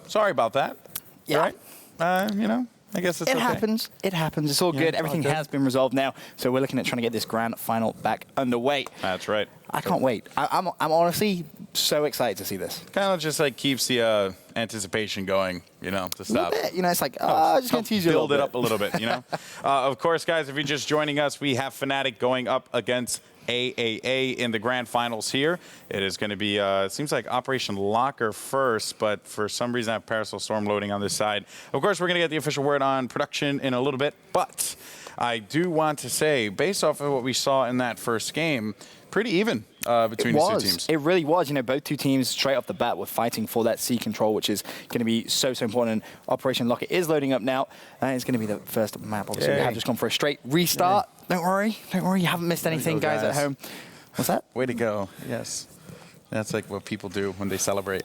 Sorry about that. Yeah. Right? You know, I guess it's It okay. happens. It happens. It's all Yeah, good. it's all Everything good. has been resolved now. So we're looking at trying to get this grand final back underway. That's right. I can't wait. I'm honestly so excited to see this. Kind of just like keeps the anticipation going, you know, to A little stop. bit. You know, it's like, oh, just going to tease you a little Build it bit. up a little bit, you know? Of course, guys, if you're just joining us, we have Fnatic going up against aAa in the grand finals here. It is going to be, it seems like Operation Locker first, but for some reason I have Parasol Storm loading on this side. Of course, we're going to get the official word on production in a little bit, but I do want to say, based off of what we saw in that first game, pretty even between these two teams. It really was. You know, both two teams straight off the bat were fighting for that C control, which is going to be so important. And Operation Locker is loading up now. And it's going to be the first map. Obviously, we have just gone for a straight restart. Don't worry. Don't worry. You haven't missed anything, guys, at home. What's that? Way to go. Yes. That's like what people do when they celebrate.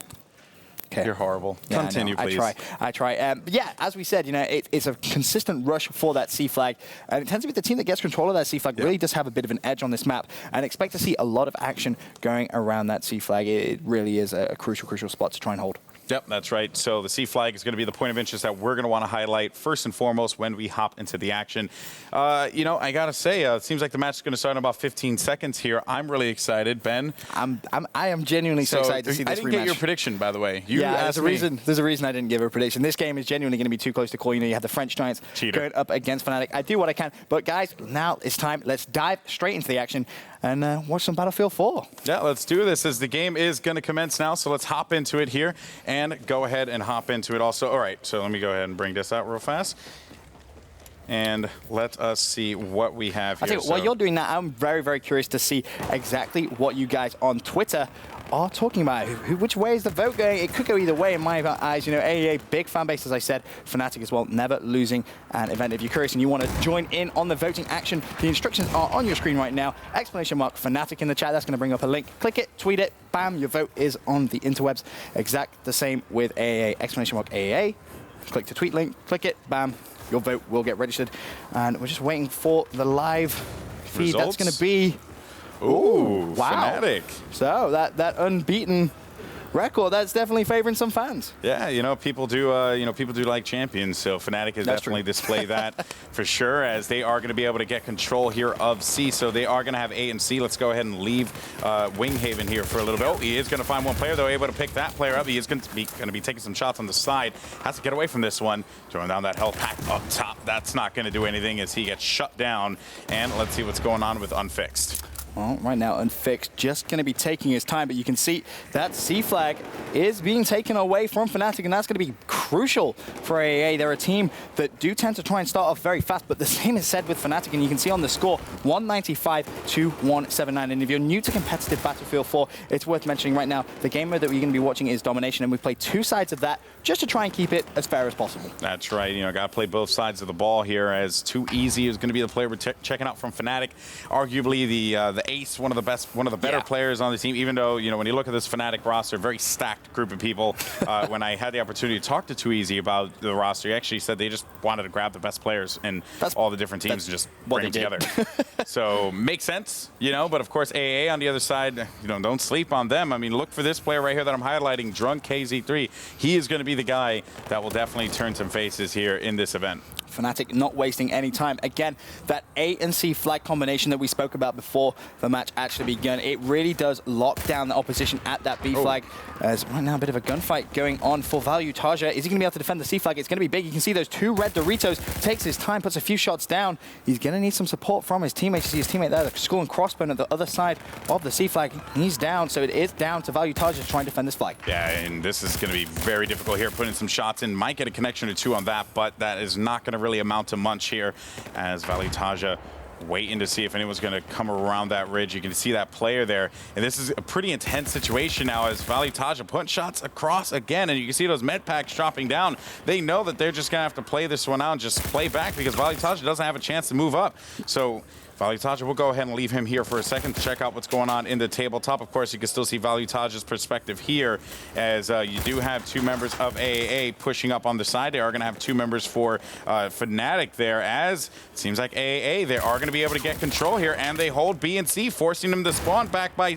Okay. You're horrible. Yeah, Continue, please. I try. But yeah, as we said, you know, it's a consistent rush for that C flag. And it tends to be the team that gets control of that C flag really does have a bit of an edge on this map. And expect to see a lot of action going around that C flag. It really is a crucial spot to try and hold. Yep, that's right. So the C flag is going to be the point of interest that we're going to want to highlight first and foremost when we hop into the action. You know, I got to say, it seems like the match is going to start in about 15 seconds here. I'm really excited, Ben. I am genuinely so excited to see this rematch. I didn't get your prediction, by the way. There's a reason I didn't give a prediction. This game is genuinely going to be too close to call. You know, you have the French Giants going up against Fnatic. I do what I can. But guys, now it's time. Let's dive straight into the action and watch some Battlefield 4. Yeah, let's do this as the game is going to commence now. So let's hop into it here and go ahead and hop into it also. All right, so let me go ahead and bring this out real fast. And let us see what we have here. While you're doing that, I'm very curious to see exactly what you guys on Twitter are talking about. Which way is the vote going? It could go either way in my eyes. You know, aAa, big fan base, as I said. Fnatic as well, never losing an event. If you're curious and you want to join in on the voting action, the instructions are on your screen right now. ! Fnatic in the chat. That's going to bring up a link. Click it, tweet it, bam, your vote is on the interwebs. Exact the same with aAa! ! aAa. Click the tweet link, click it, bam. Your vote will get registered. And we're just waiting for the live feed. Results? That's going to be... Ooh, wow. Fnatic. So that unbeaten record, that's definitely favoring some fans. Yeah, you know, people do like champions, so Fnatic has definitely displayed that for sure, as they are going to be able to get control here of C, so they are going to have A and C. Let's go ahead and leave Winghaven here for a little bit. Oh, he is going to find one player, though, able to pick that player up. He is going to be taking some shots on the side. Has to get away from this one. Throwing down that health pack up top. That's not going to do anything as he gets shut down. And let's see what's going on with Unfixed. Well, right now, Unfixed just going to be taking his time, but you can see that C flag is being taken away from Fnatic, and that's going to be crucial for aAa. They're a team that do tend to try and start off very fast, but the same is said with Fnatic, and you can see on the score, 195 to 179. And if you're new to competitive Battlefield 4, it's worth mentioning right now, the game mode that we're going to be watching is Domination, and we play two sides of that just to try and keep it as fair as possible. That's right. You know, got to play both sides of the ball here, as Too Easy is going to be the player we're checking out from Fnatic. Arguably the ace, one of the better players on the team, even though, you know, when you look at this Fnatic roster, very stacked group of people. When I had the opportunity to talk to Too Easy about the roster, he actually said they just wanted to grab the best players in all the different teams and just bring them together. So makes sense, you know, but of course aAa on the other side, you know, don't sleep on them. I mean, look for this player right here that I'm highlighting, Drunk KZ3. He is going to be the guy that will definitely turn some faces here in this event. Fnatic not wasting any time. Again, that A and C flag combination that we spoke about before the match actually began, it really does lock down the opposition at that B flag. As right now, a bit of a gunfight going on for Value. Taja, is he going to be able to defend the C flag? It's going to be big. You can see those two red Doritos. Takes his time, puts a few shots down. He's going to need some support from his teammates. You see his teammate there, the skull and crossbone at the other side of the C flag. He's down, so it is down to Value Taja to try and defend this flag. Yeah, and this is going to be very difficult here, putting some shots in. Might get a connection or two on that, but that is not going to really amount to much here, as Value Taja waiting to see if anyone's going to come around that ridge. You can see that player there. And this is a pretty intense situation now, as Value Taja putting shots across again. And you can see those med packs dropping down. They know that they're just going to have to play this one out and just play back, because Value Taja doesn't have a chance to move up. So Value Taja, we'll go ahead and leave him here for a second to check out what's going on in the tabletop. Of course, you can still see Value Taja's perspective here, as you do have two members of aAa pushing up on the side. They are going to have two members for Fnatic there, as it seems like aAa, they are going to be able to get control here, and they hold B and C, forcing them to spawn back by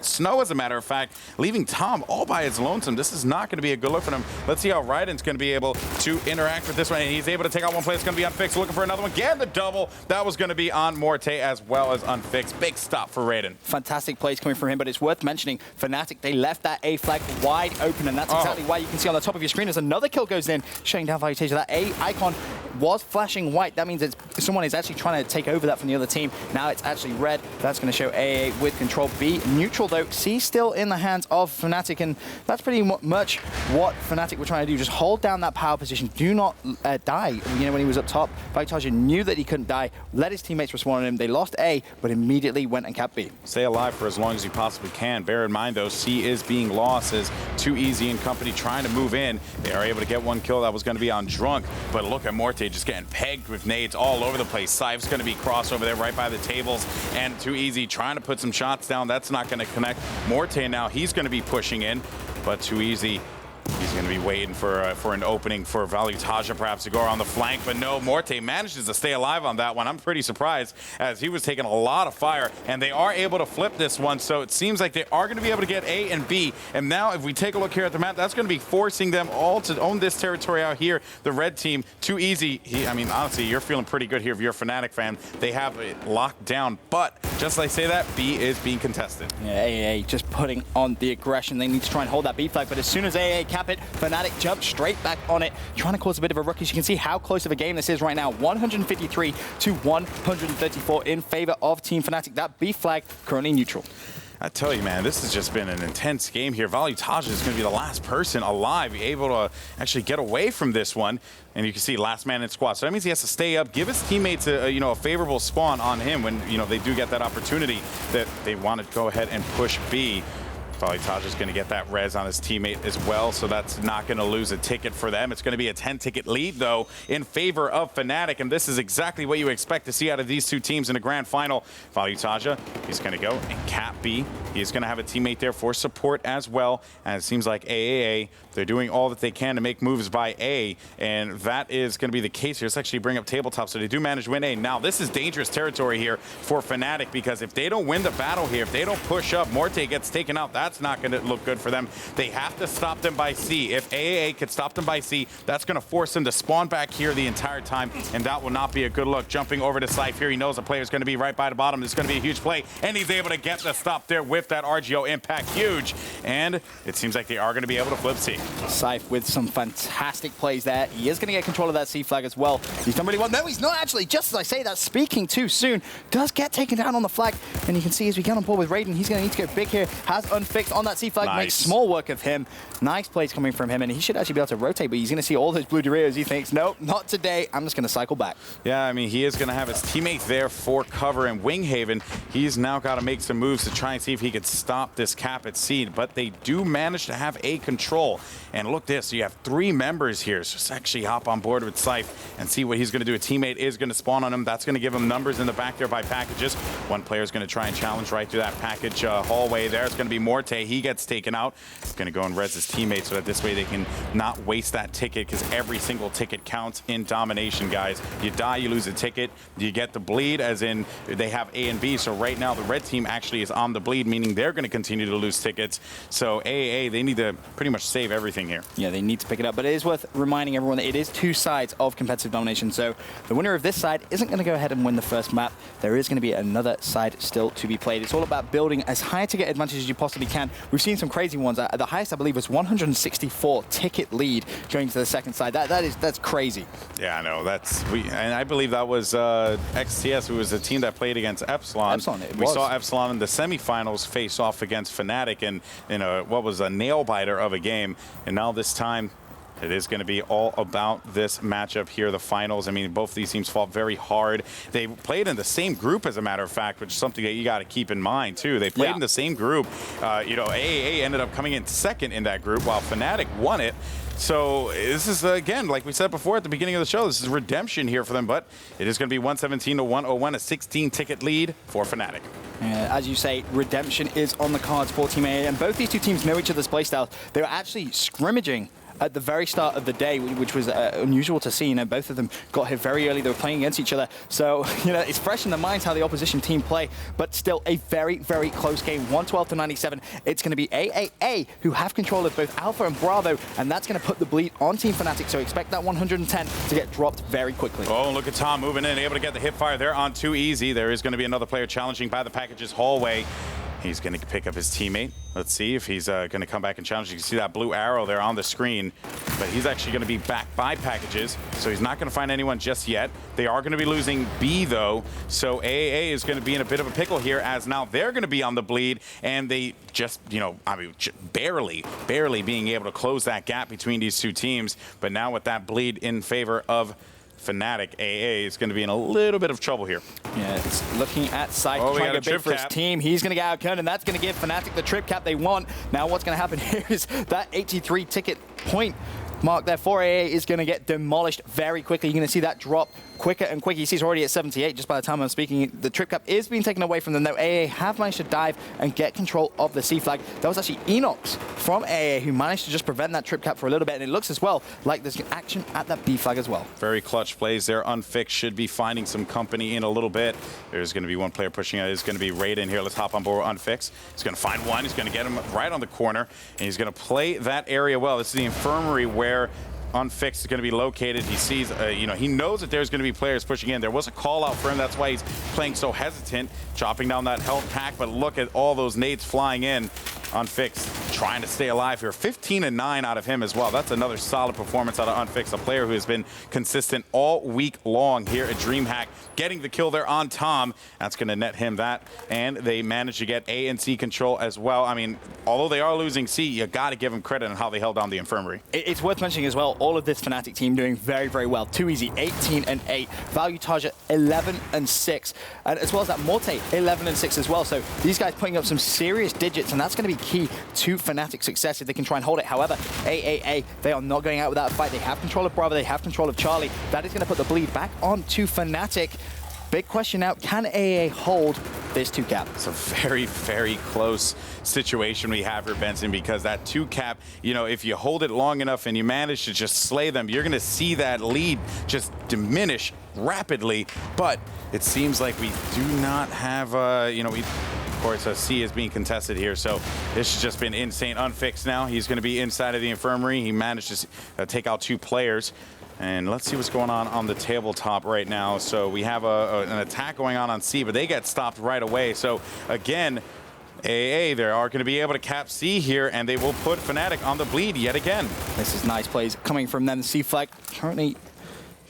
Snow, as a matter of fact, leaving Tom all by his lonesome. This is not going to be a good look for them. Let's see how Raiden's going to be able to interact with this one. And he's able to take out one player. It's going to be Unfixed. Looking for another one. Again, the double. That was going to be on Morte as well as Unfixed. Big stop for Raiden. Fantastic plays coming from him, but it's worth mentioning, Fnatic, they left that A flag wide open, and that's exactly why you can see on the top of your screen as another kill goes in, shutting down Valuetasia. That A icon was flashing white. That means someone is actually trying to take over that from the other team. Now it's actually red. That's going to show aAa with control. B neutral, though. C still in the hands of Fnatic, and that's pretty much what Fnatic were trying to do. Just hold down that power position. Do not die. You know, when he was up top, Valuetasia knew that he couldn't die, let his teammates respawn on him. They lost A, but immediately went and capped B. Stay alive for as long as you possibly can. Bear in mind, though, C is being lost as Too Easy and company trying to move in. They are able to get one kill. That was going to be on Drunk, but look at Morte just getting pegged with nades all over the place. Sife's going to be crossed over there right by the tables, and Too Easy trying to put some shots down. That's not going to connect. Morte now, he's going to be pushing in, but Too Easy, he's going to be waiting for an opening for Valuetasia perhaps to go around the flank, but no, Morte manages to stay alive on that one. I'm pretty surprised as he was taking a lot of fire, and they are able to flip this one, so it seems like they are going to be able to get A and B. And now if we take a look here at the map, that's going to be forcing them all to own this territory out here. The red team, Too Easy, I mean, honestly, you're feeling pretty good here if you're a Fnatic fan. They have it locked down, but just like I say that, B is being contested. Yeah, aAa just putting on the aggression. They need to try and hold that B flag, but as soon as aAa cap it, Fnatic jump straight back on it, trying to cause a bit of a ruckus. You can see how close of a game this is right now. 153 to 134 in favor of Team Fnatic. That B flag currently neutral. I tell you, man, this has just been an intense game here. Valuetasia is going to be the last person alive able to actually get away from this one. And you can see last man in squad. So that means he has to stay up, give his teammates a favorable spawn on him when they do get that opportunity that they want to go ahead and push B. Valuetaja's going to get that res on his teammate as well, so that's not going to lose a ticket for them. It's going to be a 10-ticket lead, though, in favor of Fnatic, and this is exactly what you expect to see out of these two teams in the grand final. Valuetasia, he's going to go and cap B. He's going to have a teammate there for support as well, and it seems like aAa, they're doing all that they can to make moves by A, and that is going to be the case here. Let's actually bring up tabletop, so they do manage to win A. Now, this is dangerous territory here for Fnatic, because if they don't win the battle here, if they don't push up, Morte gets taken out, that's not going to look good for them. They have to stop them by C. If aAa could stop them by C, that's going to force them to spawn back here the entire time, and that will not be a good look. Jumping over to Sife here, he knows the player is going to be right by the bottom. It's going to be a huge play, and he's able to get the stop there with that RGO impact. Huge, and it seems like they are going to be able to flip C. Sife with some fantastic plays there. He is going to get control of that C flag as well. He's done really well. No, he's not actually. Just as I say that, speaking too soon, does get taken down on the flag, and you can see as we get on board with Raiden, he's going to need to go big here. Has Unfixed on that C flag, nice. Makes small work of him. Nice plays coming from him, and he should actually be able to rotate, but he's going to see all those blue Doritos. He thinks, nope, not today. I'm just going to cycle back. Yeah, I mean, he is going to have his teammate there for cover, and Winghaven, he's now got to make some moves to try and see if he could stop this cap at seed, but they do manage to have A control. And look this, you have 3 members here, so let's actually hop on board with Sife and see what he's going to do. A teammate is going to spawn on him. That's going to give him numbers in the back there by packages. One player is going to try and challenge right through that package hallway there. It's going to be Morte. He gets taken out. He's going to go and res his teammate so that this way they can not waste that ticket, because every single ticket counts in domination, guys. You die, you lose a ticket. You get the bleed, as in they have A and B. So right now the red team actually is on the bleed, meaning they're going to continue to lose tickets. So aAa, they need to pretty much save everything here. Yeah, they need to pick it up, but it is worth reminding everyone that it is 2 sides of competitive domination. So the winner of this side isn't going to go ahead and win the first map. There is going to be another side still to be played. It's all about building as high a ticket advantage as you possibly can. We've seen some crazy ones. The highest, I believe, was 164 ticket lead going to the second side. That's crazy. Yeah, I know. And I believe that was XTS, who was the team that played against Epsilon. We saw Epsilon in the semifinals face off against Fnatic in what was a nail biter of a game, and now this time it is going to be all about this matchup here, the finals. I mean, both of these teams fought very hard. They played in the same group, as a matter of fact, which is something that you got to keep in mind, too. They played in the same group. aAa ended up coming in second in that group, while Fnatic won it. So this is, again, like we said before at the beginning of the show, this is redemption here for them, but it is going to be 117 to 101, a 16-ticket lead for Fnatic. As you say, redemption is on the cards for Team aAa, and both these two teams know each other's playstyles. They were actually scrimmaging at the very start of the day, which was unusual to see. You know, both of them got here very early. They were playing against each other. So, you know, it's fresh in their minds how the opposition team play, but still a very, very close game. 112 to 97. It's going to be aAa who have control of both Alpha and Bravo, and that's going to put the bleed on Team Fnatic. So expect that 110 to get dropped very quickly. Oh, look at Tom moving in, able to get the hip fire there on Too Easy. There is going to be another player challenging by the packages hallway. He's going to pick up his teammate. Let's see if he's going to come back and challenge. You can see that blue arrow there on the screen, but he's actually going to be back by packages, so he's not going to find anyone just yet. They are going to be losing B, though, so aAa is going to be in a bit of a pickle here, as now they're going to be on the bleed, and they just, you know, I mean, barely being able to close that gap between these two teams, but now with that bleed in favor of Fnatic, aAa is going to be in a little bit of trouble here. Yeah, it's looking at Sight trying to go big for his team. He's going to get outgunned, and that's going to give Fnatic the trip cap they want. Now what's going to happen here is that 83 ticket point mark there for aAa is going to get demolished very quickly. You're going to see that drop quicker and quicker. You see it's already at 78 just by the time I'm speaking. The trip cap is being taken away from them, though. aAa have managed to dive and get control of the C flag. That was actually Enox from aAa who managed to just prevent that trip cap for a little bit, and it looks as well like there's action at that B flag as well. Very clutch plays there. Unfixed should be finding some company in a little bit. There's going to be one player pushing it. It's going to be Raiden here. Let's hop on board with Unfixed. He's going to find one. He's going to get him right on the corner, and he's going to play that area well. This is the infirmary where Unfixed is going to be located. He sees, you know, he knows that there's going to be players pushing in. There was a call out for him. That's why he's playing so hesitant, chopping down that health pack. But look at all those nades flying in. Unfixed trying to stay alive here. 15 and 9 out of him as well. That's another solid performance out of Unfixed, a player who has been consistent all week long here at Dreamhack, getting the kill there on Tom. That's going to net him that. And they managed to get A and C control as well. I mean, although they are losing C, you got to give them credit on how they held down the infirmary. It's worth mentioning as well, all of this Fnatic team doing very, very well. Too Easy, 18 and 8. Value Target, 11 and 6. And as well as that, Morte, 11 and 6 as well. So these guys putting up some serious digits, and that's going to be key to Fnatic's success if they can try and hold it. However, aAa, they are not going out without a fight. They have control of Bravo, they have control of Charlie. That is going to put the bleed back onto Fnatic. Big question now, can aAa hold this 2-cap? It's a very, very close situation we have here, Benson, because that 2-cap, you know, if you hold it long enough and you manage to just slay them, you're going to see that lead just diminish rapidly. But it seems like we do not have, you know, of course, C is being contested here, so this has just been insane. Unfixed now. He's going to be inside of the infirmary. He managed to take out 2 players. And let's see what's going on the tabletop right now. So we have an attack going on C, but they get stopped right away. So again, aAa, they are going to be able to cap C here, and they will put Fnatic on the bleed yet again. This is nice plays coming from them. The C flag currently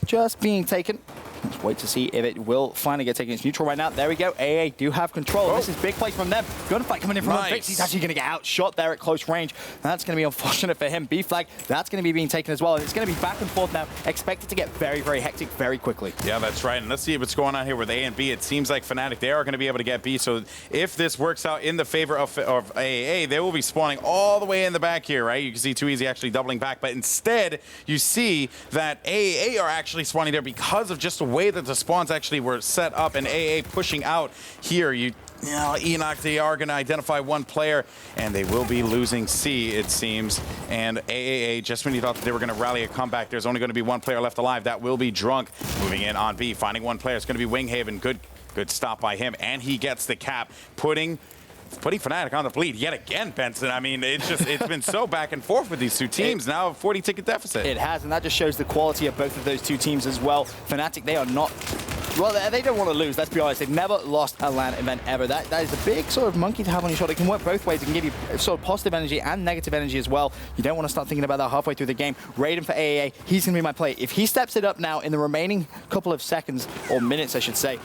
just being taken. Let's wait to see if it will finally get taken. It's neutral right now. There we go. aAa do have control. Oh. This is big play from them. Gunfight coming in from Unfixed. He's actually going to get outshot there at close range. That's going to be unfortunate for him. B flag, that's going to be being taken as well. And it's going to be back and forth now. Expected to get very, very hectic very quickly. Yeah, that's right. And let's see what's going on here with A and B. It seems like Fnatic, they are going to be able to get B. So if this works out in the favor of aAa, they will be spawning all the way in the back here, right? You can see Too Easy actually doubling back. But instead, you see that aAa are actually spawning there because of just the way that the spawns actually were set up, and aAa pushing out here. You know, Enoch, they are going to identify one player, and they will be losing C, it seems. And aAa, just when you thought that they were going to rally a comeback, there's only going to be one player left alive. That will be Drunk. Moving in on B, finding one player. It's going to be Winghaven. Good stop by him, and he gets the cap, putting Fnatic on the bleed yet again, Benson. I mean, it's been so back and forth with these two teams. Now a 40-ticket deficit. It has, and that just shows the quality of both of those two teams as well. Fnatic, they are not... Well, they don't want to lose, let's be honest. They've never lost a LAN event ever. That is a big sort of monkey to have on your shoulder. It can work both ways. It can give you sort of positive energy and negative energy as well. You don't want to start thinking about that halfway through the game. Raiden for aAa, he's going to be my play. If he steps it up now in the remaining couple of seconds, or minutes, I should say,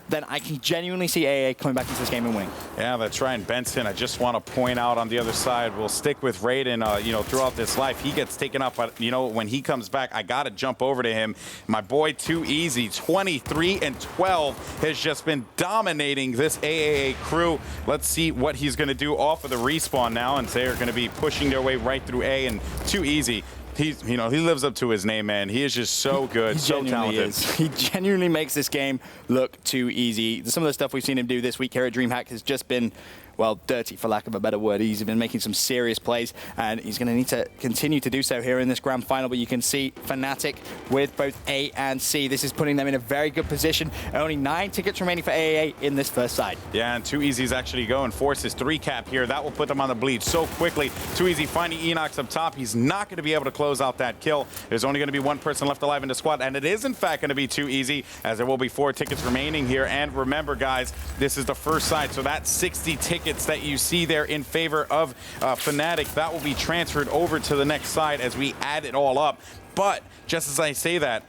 then I can genuinely see aAa coming back into this game and winning. Yeah, that's right. And Benson, I just want to point out on the other side, we'll stick with Raiden, you know, throughout this life. He gets taken up, but, you know, when he comes back, I got to jump over to him. My boy, Too Easy, 23 and 12, has just been dominating this aAa crew. Let's see what he's going to do off of the respawn now, and they're going to be pushing their way right through A, and Too Easy. You know, he lives up to his name, man. He is just so good, so talented. He genuinely makes this game look too easy. Some of the stuff we've seen him do this week here at Dreamhack has just been, well, dirty, for lack of a better word. He's been making some serious plays, and he's going to need to continue to do so here in this grand final. But you can see Fnatic with both A and C. This is putting them in a very good position. Only 9 tickets remaining for aAa in this first side. Yeah, and 2Easy's actually going. Forces 3 cap here. That will put them on the bleed so quickly. 2Easy finding Enox up top. He's not going to be able to close out that kill. There's only going to be 1 person left alive in the squad, and it is, in fact, going to be 2Easy, as there will be 4 tickets remaining here. And remember, guys, this is the first side, so that 60 tickets that you see there in favor of Fnatic, that will be transferred over to the next side as we add it all up. But just as I say that,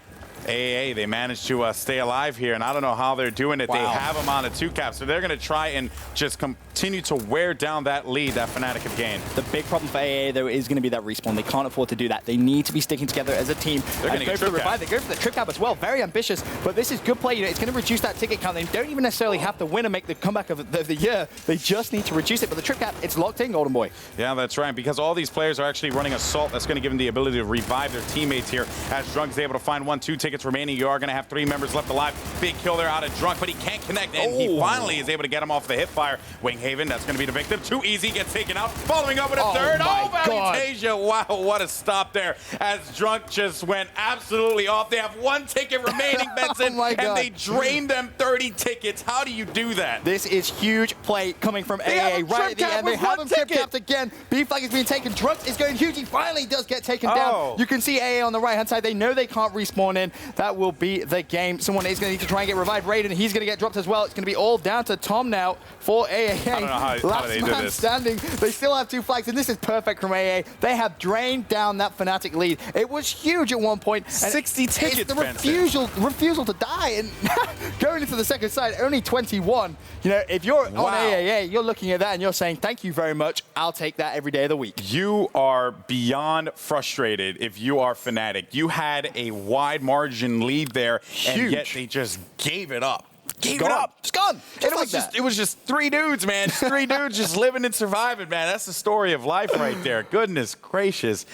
aAa, they managed to stay alive here, and I don't know how they're doing it. Wow. They have them on a 2 cap, so they're going to try and just continue to wear down that lead that Fnatic have gained. The big problem for aAa, though, is going to be that respawn. They can't afford to do that. They need to be sticking together as a team. They're going to go for the revive. They go for the trip cap as well. Very ambitious, but this is good play. You know, it's going to reduce that ticket count. They don't even necessarily have to win and make the comeback of the year. They just need to reduce it. But the trip cap, it's locked in, Golden Boy. Yeah, that's right, because all these players are actually running Assault. That's going to give them the ability to revive their teammates here. As Drunk's able to find 1, 2 tickets remaining, you are going to have 3 members left alive. Big kill there out of Drunk, but he can't connect, and he finally is able to get him off the hip fire. Winghaven, that's going to be the victim. 2Easy gets taken out, following up with a third. Oh, Valutasia, wow, what a stop there, as Drunk just went absolutely off. They have 1 ticket remaining, Benson, and they drained them 30 tickets. How do you do that? This is huge play coming from aAa right at the end. They have him trip capped again. B-Flag is being taken. Drunk is going huge. He finally does get taken down. You can see aAa on the right-hand side. They know they can't respawn in. That will be the game. Someone is going to need to try and get revived. Raiden, he's going to get dropped as well. It's going to be all down to Tom now for aAa. I don't know how they did this. Standing. They still have 2 flags, and this is perfect from aAa. They have drained down that Fnatic lead. It was huge at one point. 60 tickets, the refusal to die, and going into the second side, only 21. You know, if you're on aAa, you're looking at that and you're saying, thank you very much. I'll take that every day of the week. You are beyond frustrated if you are Fnatic. You had a wide margin lead there, and yet they just gave it up. Gave it up. It's gone. It was just 3 dudes, man. 3 dudes just living and surviving, man. That's the story of life right there. Goodness gracious.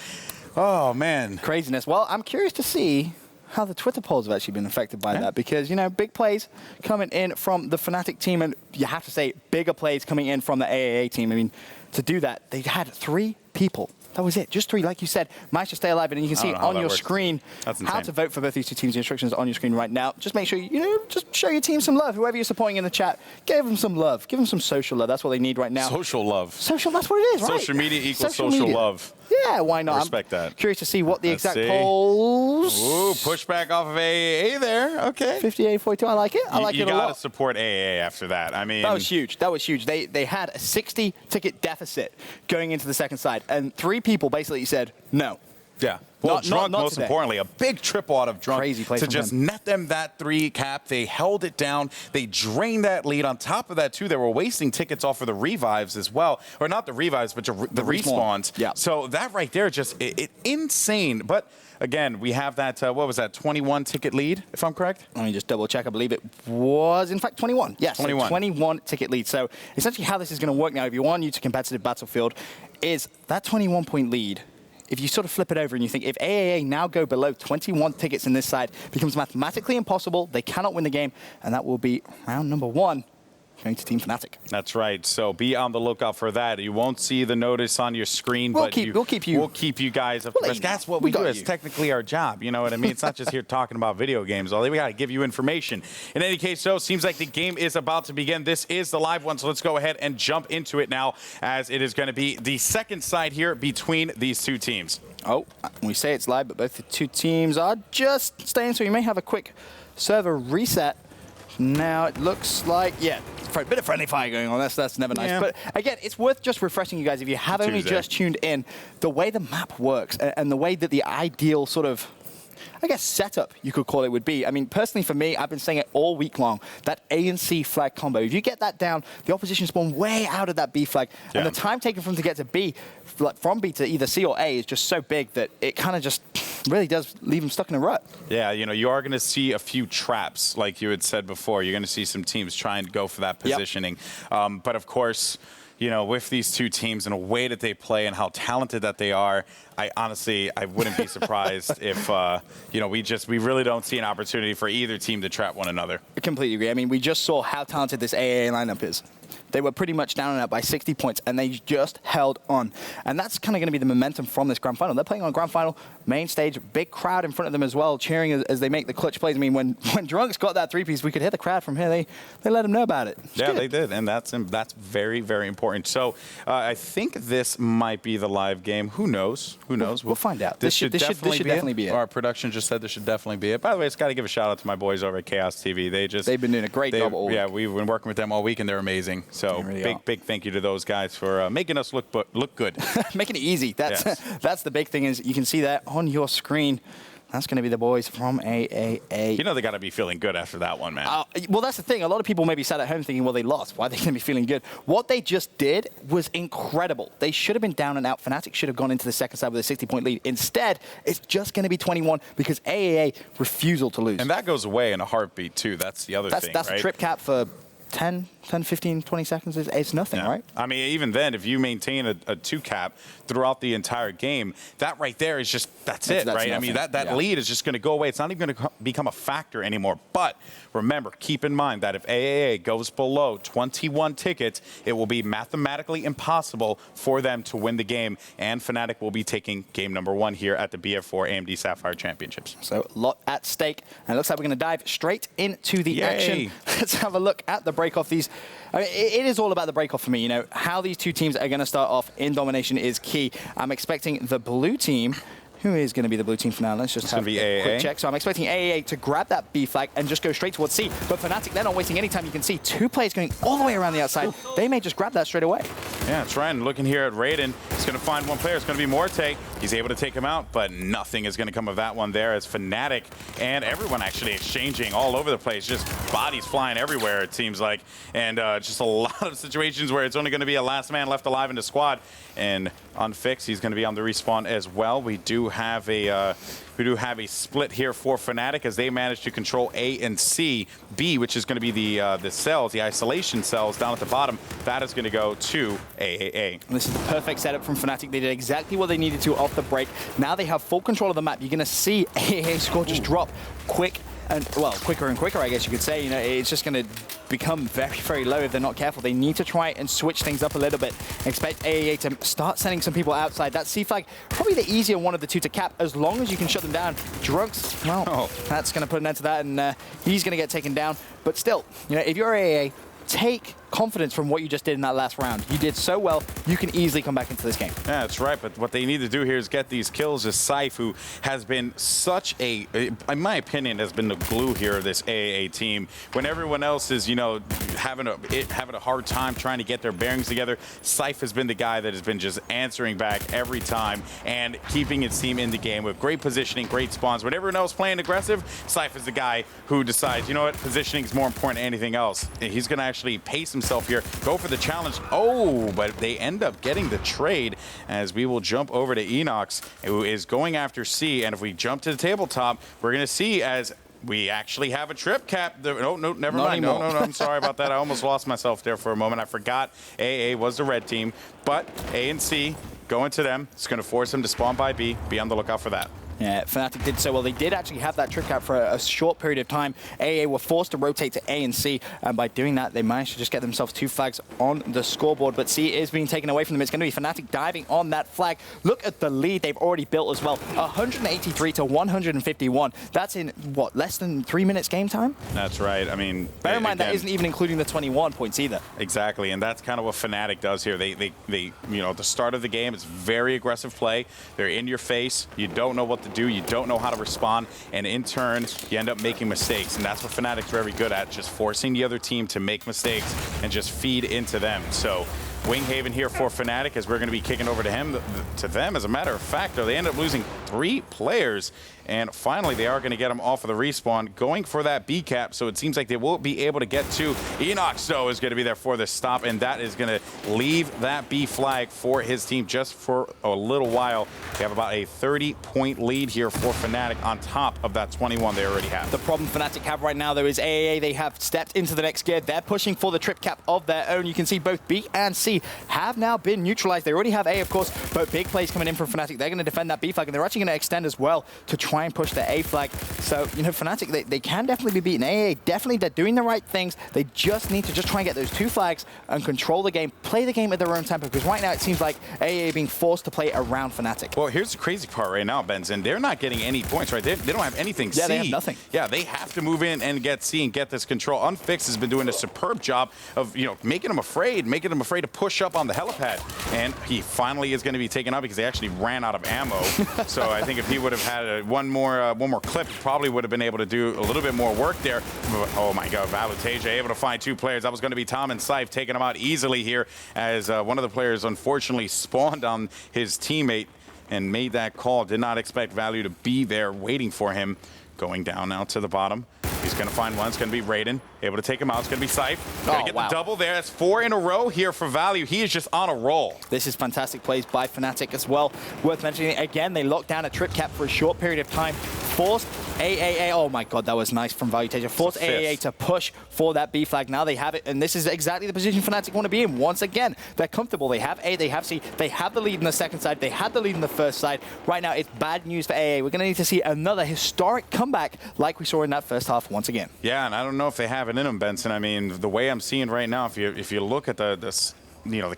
Oh, man. Craziness. Well, I'm curious to see how the Twitter polls have actually been affected by that, because, you know, big plays coming in from the Fnatic team, and you have to say bigger plays coming in from the aAa team. I mean, to do that, they had 3 people. That was it, just 3, like you said. Managed to stay alive, and you can see on your screen how to vote for both these 2 teams. The instructions are on your screen right now. Just make sure, you know, just show your team some love. Whoever you're supporting in the chat, give them some love. Give them some social love. That's what they need right now. Social love. Social, that's what it is, right? Social media equals social love. Yeah, why not? I respect that. Curious to see what the exact polls. Ooh, pushback off of aAa there. Okay. 58-42. I like it. I like it a lot. You got to support aAa after that. I mean, that was huge. That was huge. They had a 60 ticket deficit going into the second side, and 3 people basically said no. Yeah. Well, Drunk, most importantly, a big triple out of Drunk to just net them that 3 cap. They held it down. They drained that lead. On top of that, too, they were wasting tickets off of the revives as well. Or not the revives, but the respawns. Yeah. So that right there, just insane. But again, we have that, what was that, 21 ticket lead, if I'm correct? Let me just double check. I believe it was, in fact, 21. Yes, 21. So 21 ticket lead. So essentially how this is going to work now, if you want to competitive Battlefield, is that 21-point lead. If you sort of flip it over and you think, if aAa now go below 21 tickets in this side, it becomes mathematically impossible. They cannot win the game, and that will be round number 1. Going to Team Fnatic. That's right. So be on the lookout for that. You won't see the notice on your screen, we'll but keep you guys up to rest. That's what we do. It's technically our job. You know what I mean? It's not just here talking about video games. We got to give you information. In any case, so seems like the game is about to begin. This is the live one, so let's go ahead and jump into it now, as it is going to be the second side here between these 2 teams. Oh, we say it's live, but both the 2 teams are just staying, so you may have a quick server reset. Now it looks like, a bit of friendly fire going on. That's never nice. Yeah. But again, it's worth just refreshing you guys if you have only just tuned in. The way the map works and the way that the ideal sort of, I guess, setup, you could call it, would be. I mean, personally for me, I've been saying it all week long, that A and C flag combo. If you get that down, the opposition spawn way out of that B flag, and the time taken from to get to B, from B to either C or A, is just so big that it kind of just really does leave them stuck in a rut. Yeah, you know, you are going to see a few traps, like you had said before. You're going to see some teams trying to go for that positioning. But of course, you know, with these 2 teams and the way that they play and how talented that they are, I wouldn't be surprised if, you know, we really don't see an opportunity for either team to trap one another. I completely agree. I mean, we just saw how talented this aAa lineup is. They were pretty much down and out by 60 points, and they just held on. And that's kind of going to be the momentum from this grand final. They're playing on grand final, main stage, big crowd in front of them as well, cheering as they make the clutch plays. I mean, when Drunks got that three-piece, we could hear the crowd from here. They let them know about it. Yeah, they did, and that's very, very important. So I think this might be the live game. Who knows? Who knows? We'll find out. This should definitely be it. Our production just said this should definitely be it. By the way, it's got to give a shout out to my boys over at Chaos TV. They've been doing a great job all week. Yeah, we've been working with them all week, and they're amazing. So really big thank you to those guys for making us look good. Making it easy. That's yes. That's the big thing. Is you can see that on your screen. That's going to be the boys from aAa. You know they got to be feeling good after that one, man. Well, that's the thing. A lot of people maybe sat at home thinking, well, they lost. Why are they going to be feeling good? What they just did was incredible. They should have been down and out. Fnatic should have gone into the second side with a 60-point lead. Instead, it's just going to be 21 because aAa refusal to lose. And that goes away in a heartbeat, too. That's the other thing, That's right? a trip cap for 10, 15, 20 seconds. It's nothing, yeah. right? I mean, even then, if you maintain a 2 cap throughout the entire game, that right there is just, that's it, right? Nothing. I mean, that lead is just going to go away. It's not even going to become a factor anymore. But remember, keep in mind that if aAa goes below 21 tickets, it will be mathematically impossible for them to win the game. And Fnatic will be taking game number 1 here at the BF4 AMD Sapphire Championships. So a lot at stake. And it looks like we're going to dive straight into the action. Let's have a look at the break-off. I mean, it is all about the break-off for me. You know, how these two teams are going to start off in domination is key. I'm expecting the blue team. Who is going to be the blue team for now? Let's just have a quick check. So I'm expecting aAa to grab that B flag and just go straight towards C. But Fnatic, they're not wasting any time. You can see 2 players going all the way around the outside. They may just grab that straight away. Yeah, that's right. And looking here at Raiden, he's going to find one player. It's going to be Morte. He's able to take him out, but nothing is going to come of that one there as Fnatic and everyone actually exchanging all over the place. Just bodies flying everywhere, it seems like. And just a lot of situations where it's only going to be a last man left alive in the squad. And Unfixed, he's going to be on the respawn as well. We do have a split here for Fnatic as they manage to control A and C. B, which is going to be the cells, the isolation cells down at the bottom, that is going to go to aAa. And this is the perfect setup from Fnatic. They did exactly what they needed to off the break. Now they have full control of the map. You're going to see aAa score just drop quick. And, well, quicker and quicker, I guess you could say. You know, it's just going to become very, very low if they're not careful. They need to try and switch things up a little bit. Expect aAa to start sending some people outside. That C flag, probably the easier one of the two to cap, as long as you can shut them down. Drunks, well, that's going to put an end to that, and he's going to get taken down. But still, you know, if you're aAa, take confidence from what you just did in that last round. You did so well, you can easily come back into this game. Yeah, that's right, but what they need to do here is get these kills. As Syfe, who has been such a, in my opinion, has been the glue here of this aAa team. When everyone else is, you know, having a hard time trying to get their bearings together, Syfe has been the guy that has been just answering back every time and keeping his team in the game with great positioning, great spawns. When everyone else playing aggressive, Syfe is the guy who decides, you know what, positioning is more important than anything else. He's going to actually pace himself here, go for the challenge. Oh, but they end up getting the trade as we will jump over to Enox, who is going after C. And if we jump to the tabletop, we're going to see as we actually have a trip cap. No, never mind. No, I'm sorry about that. I almost lost myself there for a moment. I forgot aAa was the red team, but A and C going to them. It's going to force them to spawn by B. Be on the lookout for that. Yeah, Fnatic did so well. They did actually have that trip cap for a short period of time. aAa were forced to rotate to A and C, and by doing that, they managed to just get themselves 2 flags on the scoreboard. But C is being taken away from them. It's going to be Fnatic diving on that flag. Look at the lead they've already built as well. 183 to 151. That's in, what, less than 3 minutes game time? That's right. I mean, bear in mind, that isn't even including the 21 points either. Exactly, and that's kind of what Fnatic does here. They you know, at the start of the game, it's very aggressive play. They're in your face. You don't know what to do. You don't know how to respond, and in turn, you end up making mistakes, and that's what Fnatic's very good at, just forcing the other team to make mistakes and just feed into them. So Winghaven here for Fnatic as we're going to be kicking over to them. As a matter of fact, though, they end up losing 3 players. And finally, they are going to get him off of the respawn, going for that B cap. So it seems like they will be able to get to Enox, though, is going to be there for the stop. And that is going to leave that B flag for his team just for a little while. They have about a 30-point lead here for Fnatic on top of that 21 they already have. The problem Fnatic have right now, though, is aAa, they have stepped into the next gear. They're pushing for the trip cap of their own. You can see both B and C have now been neutralized. They already have A, of course, but big plays coming in from Fnatic. They're going to defend that B flag, and they're actually going to extend as well to try try and push their A flag. So, you know, Fnatic, they can definitely be beaten. aAa, definitely, they're doing the right things. They just need to just try and get those 2 flags and control the game, play the game at their own tempo, because right now it seems like aAa being forced to play around Fnatic. Well, here's the crazy part right now, Benson. They're not getting any points, right? They don't have anything C. Yeah, they have nothing. Yeah, they have to move in and get C and get this control. Unfixed has been doing a superb job of, you know, making them afraid to push up on the helipad. And he finally is going to be taken out because they actually ran out of ammo. So I think if he would have had one more clip, he probably would have been able to do a little bit more work there. But, oh my God, Valutasia able to find 2 players. That was going to be Tom and Scythe taking them out easily here, as one of the players unfortunately spawned on his teammate and made that call. Did not expect Value to be there waiting for him. Going down now to the bottom. He's going to find one. It's going to be Raiden. Able to take him out. It's going to be Scythe. Got to get the double there. That's 4 in a row here for Value. He is just on a roll. This is fantastic plays by Fnatic as well. Worth mentioning, again, they locked down a trip cap for a short period of time. Forced aAa, oh my God, that was nice from Valutasia. Forced aAa to push for that B flag. Now they have it, and this is exactly the position Fnatic want to be in. Once again, they're comfortable. They have A, they have C, they have the lead in the second side, they had the lead in the first side. Right now, it's bad news for aAa. We're going to need to see another historic comeback like we saw in that first half once again. Yeah, and I don't know if they have it in them, Benson. I mean, the way I'm seeing right now, if you look at the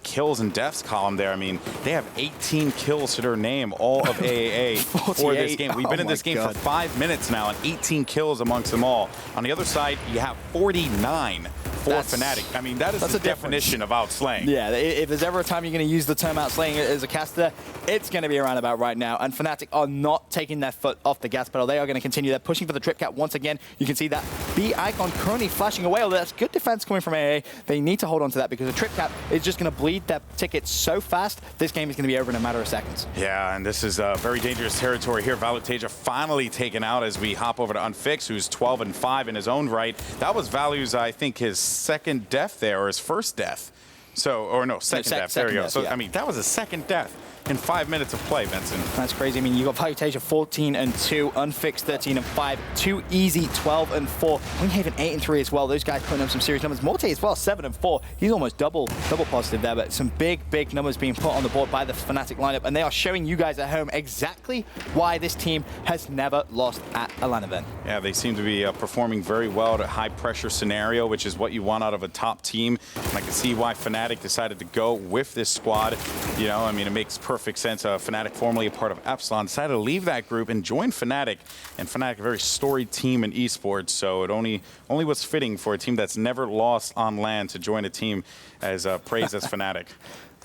kills and deaths column there, I mean, they have 18 kills to their name, all of aAa for this game. We've been in this game for 5 minutes now, and 18 kills amongst them all. On the other side, you have 49 for Fnatic. I mean, that is the definition of outslaying. Yeah, if there's ever a time you're going to use the term outslaying as a caster, it's going to be around about right now. And Fnatic are not taking their foot off the gas pedal. They are going to continue. They're pushing for the trip cap once again. You can see that B icon currently flashing away. Although that's good defense coming from aAa. They need to hold on to that because the trip cap is just going to bleed that ticket so fast. This game is going to be over in a matter of seconds. Yeah, and this is very dangerous territory here. Valutasia finally taken out as we hop over to Unfix, who's 12-5 in his own right. That was Value's, I think, his second death there, or his first death. So, or no, second death. There we go. So, yeah. I mean, that was a second death in 5 minutes of play, Vincent. That's crazy. I mean, you got Valutasia 14-2, Unfixed 13-5, 2 Easy 12-4, Winghaven 8-3 as well. Those guys putting up some serious numbers. Morte as well 7-4. He's almost double positive there, but some big numbers being put on the board by the Fnatic lineup, and they are showing you guys at home exactly why this team has never lost at a LAN event. Yeah, they seem to be performing very well at a high pressure scenario, which is what you want out of a top team. And I can see why Fnatic decided to go with this squad. You know, I mean, it makes perfect sense. Fnatic, formerly a part of Epsilon, decided to leave that group and join Fnatic. And Fnatic, a very storied team in esports, so it only was fitting for a team that's never lost on LAN to join a team as praised as Fnatic.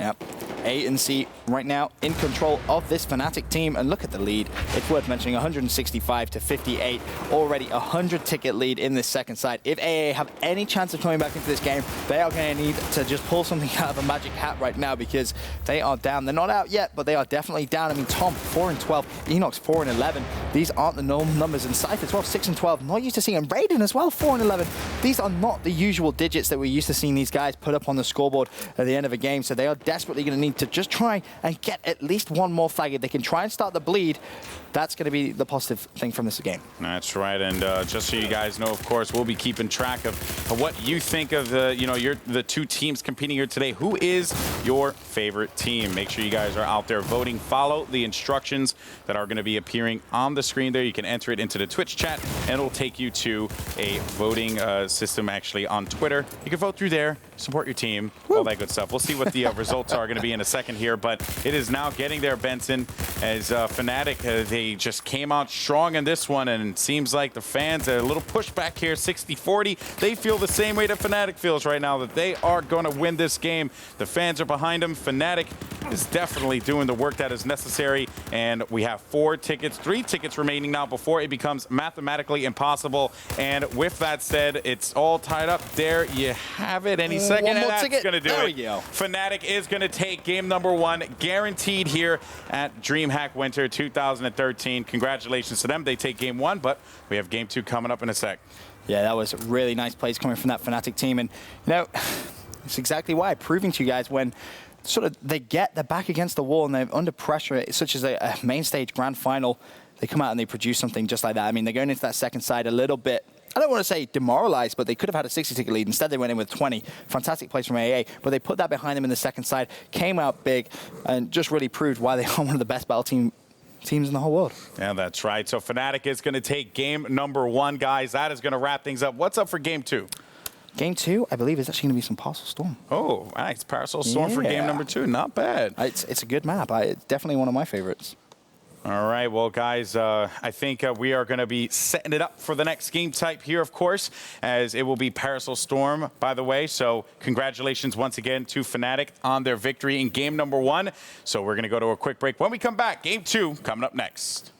Yep. A and C right now in control of this Fnatic team, and look at the lead. It's worth mentioning 165-58, already a 100-ticket lead in this second side. If aAa have any chance of coming back into this game, they are going to need to just pull something out of a magic hat right now because they are down. They're not out yet, but they are definitely down. I mean, Tom 4-12, Enox 4-11. These aren't the normal numbers, and Scythe as well 6-12. Not used to seeing Raiden as well 4-11. These are not the usual digits that we're used to seeing these guys put up on the scoreboard at the end of a game, so they are desperately going to need to just try and get at least one more flag. If they can try and start the bleed, that's going to be the positive thing from this game. That's right, and just so you guys know, of course, we'll be keeping track of what you think of the two teams competing here today. Who is your favorite team? Make sure you guys are out there voting. Follow the instructions that are going to be appearing on the screen there. You can enter it into the Twitch chat, and it'll take you to a voting system actually on Twitter. You can vote through there, support your team, all that good stuff. We'll see what the results are going to be in a second here, but it is now getting there, Benson, as Fnatic, they just came out strong in this one, and it seems like the fans, a little pushback here, 60-40. They feel the same way that Fnatic feels right now, that they are going to win this game. The fans are behind them. Fnatic is definitely doing the work that is necessary, and we have 3 tickets remaining now before it becomes mathematically impossible. And with that said, it's all tied up. There you have it. Any second, and that's going to do it. There we go. Fnatic is going to take game number 1, guaranteed here at Dreamhack Winter 2013. Congratulations to them. They take game 1, but we have game 2 coming up in a sec. Yeah, that was really nice plays coming from that Fnatic team, and you know, it's exactly why, proving to you guys when sort of they're back against the wall and they're under pressure, such as a main stage grand final, they come out and they produce something just like that. I mean, they're going into that second side a little bit, I don't want to say demoralized, but they could have had a 60-ticket lead. Instead, they went in with 20. Fantastic plays from aAa, but they put that behind them in the second side, came out big, and just really proved why they are one of the best battle teams in the whole world. Yeah, that's right. So Fnatic is going to take game number 1, guys. That is going to wrap things up. What's up for game 2? Game 2, I believe, is actually going to be some Parcel Storm. Oh, nice. Parcel Storm for game number 2. Not bad. It's a good map. It's definitely one of my favorites. All right, well, guys, I think we are going to be setting it up for the next game type here, of course, as it will be Parasol Storm, by the way. So congratulations once again to Fnatic on their victory in game number 1. So we're going to go to a quick break. When we come back, game 2 coming up next.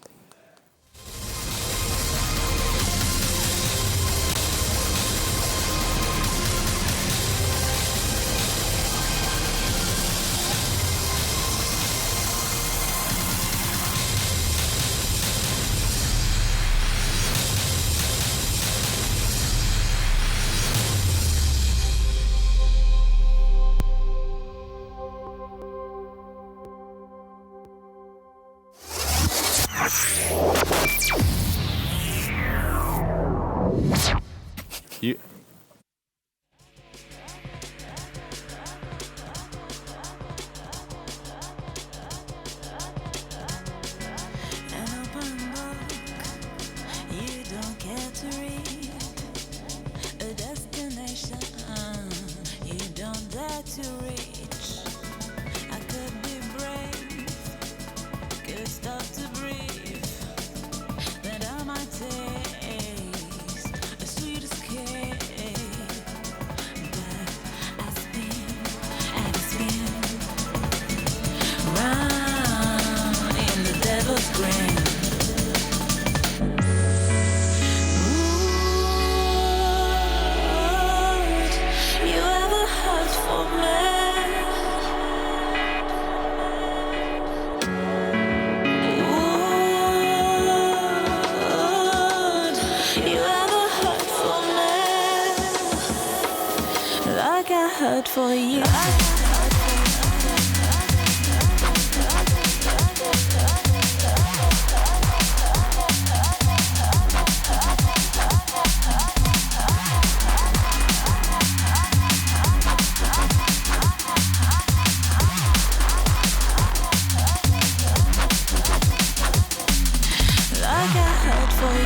You don't get to read a destination you don't dare to reach. I could be brave, could stop to breathe, but I might taste a sweet escape. But I spin and spin round in the devil's grin. Hurt for you. Like I hurt for you.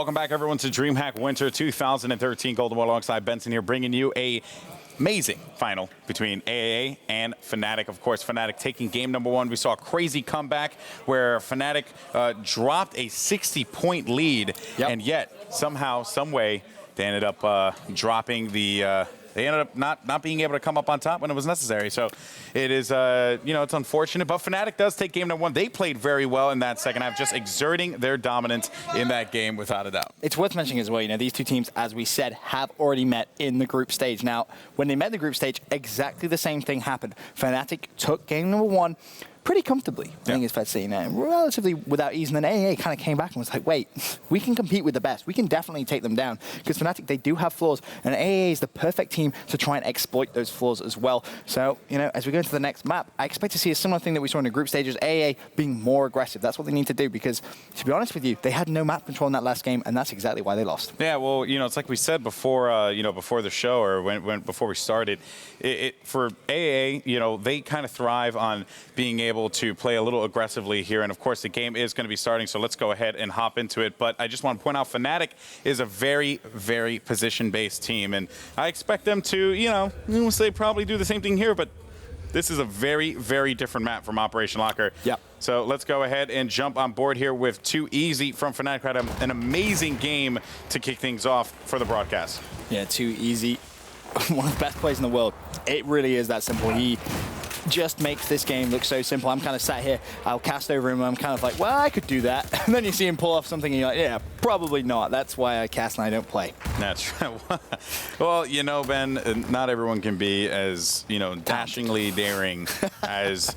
Welcome back, everyone, to Dreamhack Winter 2013. Golden Boy alongside Benson here, bringing you a amazing final between aAa and Fnatic. Of course, Fnatic taking game number 1. We saw a crazy comeback where Fnatic dropped a 60-point lead, and yet somehow, some way, they ended up dropping the. They ended up not being able to come up on top when it was necessary. So it is, it's unfortunate. But Fnatic does take game number 1. They played very well in that second half, just exerting their dominance in that game without a doubt. It's worth mentioning as well, these two teams, as we said, have already met in the group stage. Now, when they met in the group stage, exactly the same thing happened. Fnatic took game number 1 pretty comfortably, I think it's fair to say, relatively without ease. And then aAa kind of came back and was like, wait, we can compete with the best. We can definitely take them down. Because Fnatic, they do have flaws, and aAa is the perfect team to try and exploit those flaws as well. So, as we go into the next map, I expect to see a similar thing that we saw in the group stages, aAa being more aggressive. That's what they need to do, because, to be honest with you, they had no map control in that last game, and that's exactly why they lost. Yeah, well, it's like we said before, before the show, or before we started, for aAa, they kind of thrive on being able to play a little aggressively here. And of course, the game is going to be starting, so let's go ahead and hop into it. But I just want to point out, Fnatic is a very, very position-based team. And I expect them to, say probably do the same thing here. But this is a very, very different map from Operation Locker. Yep. So let's go ahead and jump on board here with Too Easy from Fnatic. Had an amazing game to kick things off for the broadcast. Yeah, Too Easy. One of the best players in the world. It really is that simple. He just makes this game look so simple. I'm kind of sat here, I'll cast over him, and I'm kind of like, well, I could do that. And then you see him pull off something, and you're like, yeah, probably not. That's why I cast and I don't play. That's right. Well, Ben, not everyone can be as, dashingly daring as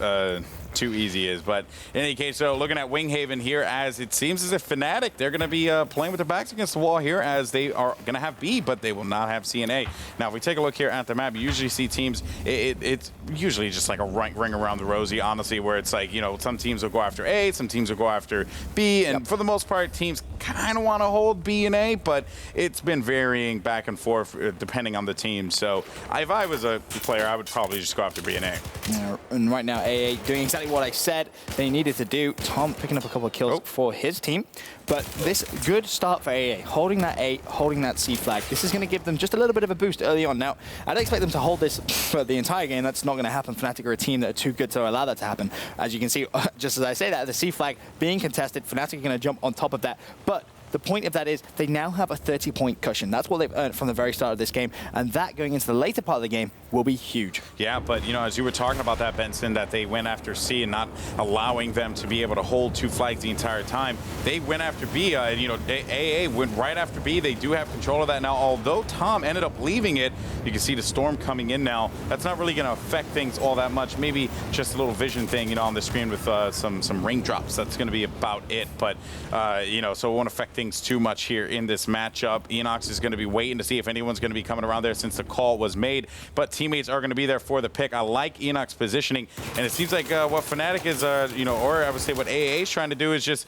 Too Easy is. But in any case, so looking at Winghaven here, as it seems as if Fnatic, they're going to be playing with their backs against the wall here, as they are going to have B, but they will not have C and A. Now, if we take a look here at the map, you usually see teams, it's usually just like a ring around the rosy, honestly, where it's like, some teams will go after A, some teams will go after B, and for the most part, teams kind of want to hold B and A, but it's been varying back and forth depending on the team. So if I was a player, I would probably just go after B and A. Yeah, and right now, aAa doing exactly what I said they needed to do. Tom picking up a couple of kills for his team. But this good start for aAa, holding that A, holding that C flag. This is going to give them just a little bit of a boost early on. Now, I don't expect them to hold this for the entire game. That's not going to happen. Fnatic are a team that are too good to allow that to happen. As you can see, just as I say that, the C flag being contested, Fnatic are going to jump on top of that. But the point of that is they now have a 30-point cushion. That's what they've earned from the very start of this game, and that going into the later part of the game will be huge. Yeah, but as you were talking about that, Benson, that they went after C and not allowing them to be able to hold 2 flags the entire time. They went after B, aAa went right after B. They do have control of that now. Although Tom ended up leaving it, you can see the storm coming in now. That's not really going to affect things all that much. Maybe just a little vision thing, on the screen with some raindrops. That's going to be about it. But so it won't affect things too much here in this matchup. Enox is going to be waiting to see if anyone's going to be coming around there since the call was made, but teammates are going to be there for the pick. I like Enox positioning, and it seems like what Fnatic is, or I would say what aAa is trying to do is just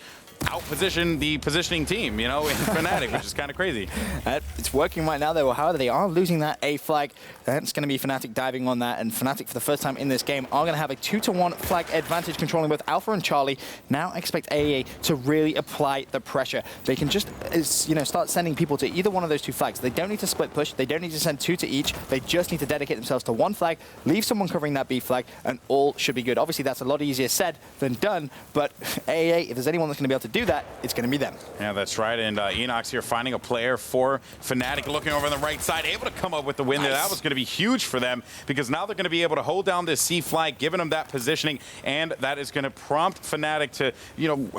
out-position the positioning team, in Fnatic, which is kind of crazy. It's working right now, though. However, they are losing that A flag. That's going to be Fnatic diving on that, and Fnatic, for the first time in this game, are going to have a 2-to-1 flag advantage, controlling both Alpha and Charlie. Now expect aAa to really apply the pressure. They can just, start sending people to either one of those 2 flags. They don't need to split push. They don't need to send 2 to each. They just need to dedicate themselves to 1 flag, leave someone covering that B flag, and all should be good. Obviously, that's a lot easier said than done, but aAa, if there's anyone that's going to be able to do that, it's going to be them. Yeah, that's right. And Enox here finding a player for Fnatic, looking over on the right side, able to come up with the win there. That was going to be huge for them, because now they're going to be able to hold down this C flag, giving them that positioning, and that is going to prompt Fnatic to,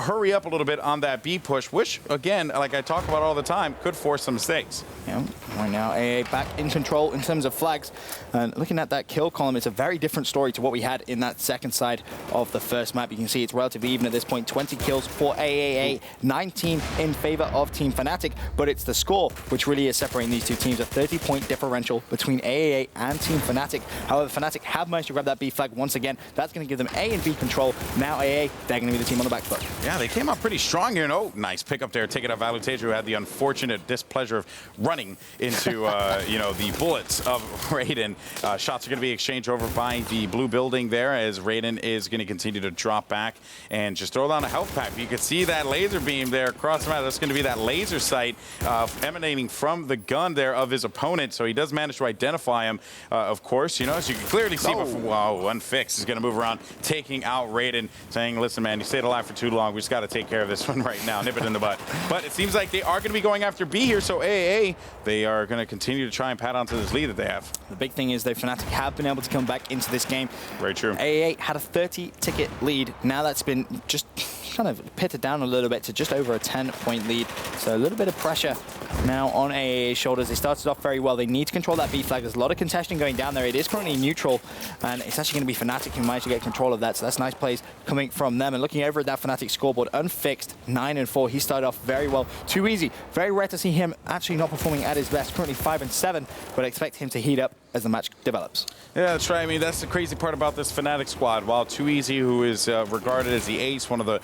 hurry up a little bit on that B push, which, again, like I talk about all the time, could force some mistakes. Yeah, right now, aAa back in control in terms of flags. And looking at that kill column, it's a very different story to what we had in that second side of the first map. You can see it's relatively even at this point. 20 kills for aAa, 19 in favor of Team Fnatic, but it's the score which really is separating these two teams. A 30-point differential between aAa and Team Fnatic. However, Fnatic have managed to grab that B flag once again. That's going to give them A and B control. Now aAa, they're going to be the team on the back foot. Yeah, they came out pretty strong here. Nice pick up there. Take it out Valuteja, who had the unfortunate displeasure of running into, the bullets of Raiden. Shots are going to be exchanged over by the blue building there, as Raiden is going to continue to drop back and just throw down a health pack. You can see that laser beam there across the map. That's going to be that laser sight emanating from the gun there of his opponent. So he does manage to identify him, of course, you know, as you can clearly see. Wow, Unfixed is going to move around, taking out Raiden, saying, listen, man, you stayed alive for too long. We just got to take care of this one right now. Nip it in the butt. But it seems like they are going to be going after B here. So aAa, they are going to continue to try and pat onto this lead that they have. The big thing is, though, Fnatic have been able to come back into this game. Very true. aAa had a 30-ticket lead. Now that's been just kind of pitted down a little bit to just over a 10-point lead. So a little bit of pressure now on aAa's shoulders. They started off very well. They need to control that B flag. There's a lot of contesting going down there. It is currently neutral, and it's actually going to be Fnatic who managed to get control of that. So that's nice plays coming from them. And looking over at that Fnatic scoreboard, Unfixed, 9-4. He started off very well. Too easy. Very rare to see him actually not performing at his best. Currently 5-7, but I expect him to heat up as the match develops. Yeah, that's right. I mean, that's the crazy part about this Fnatic squad. While Too Easy, who is regarded as the ace, one of the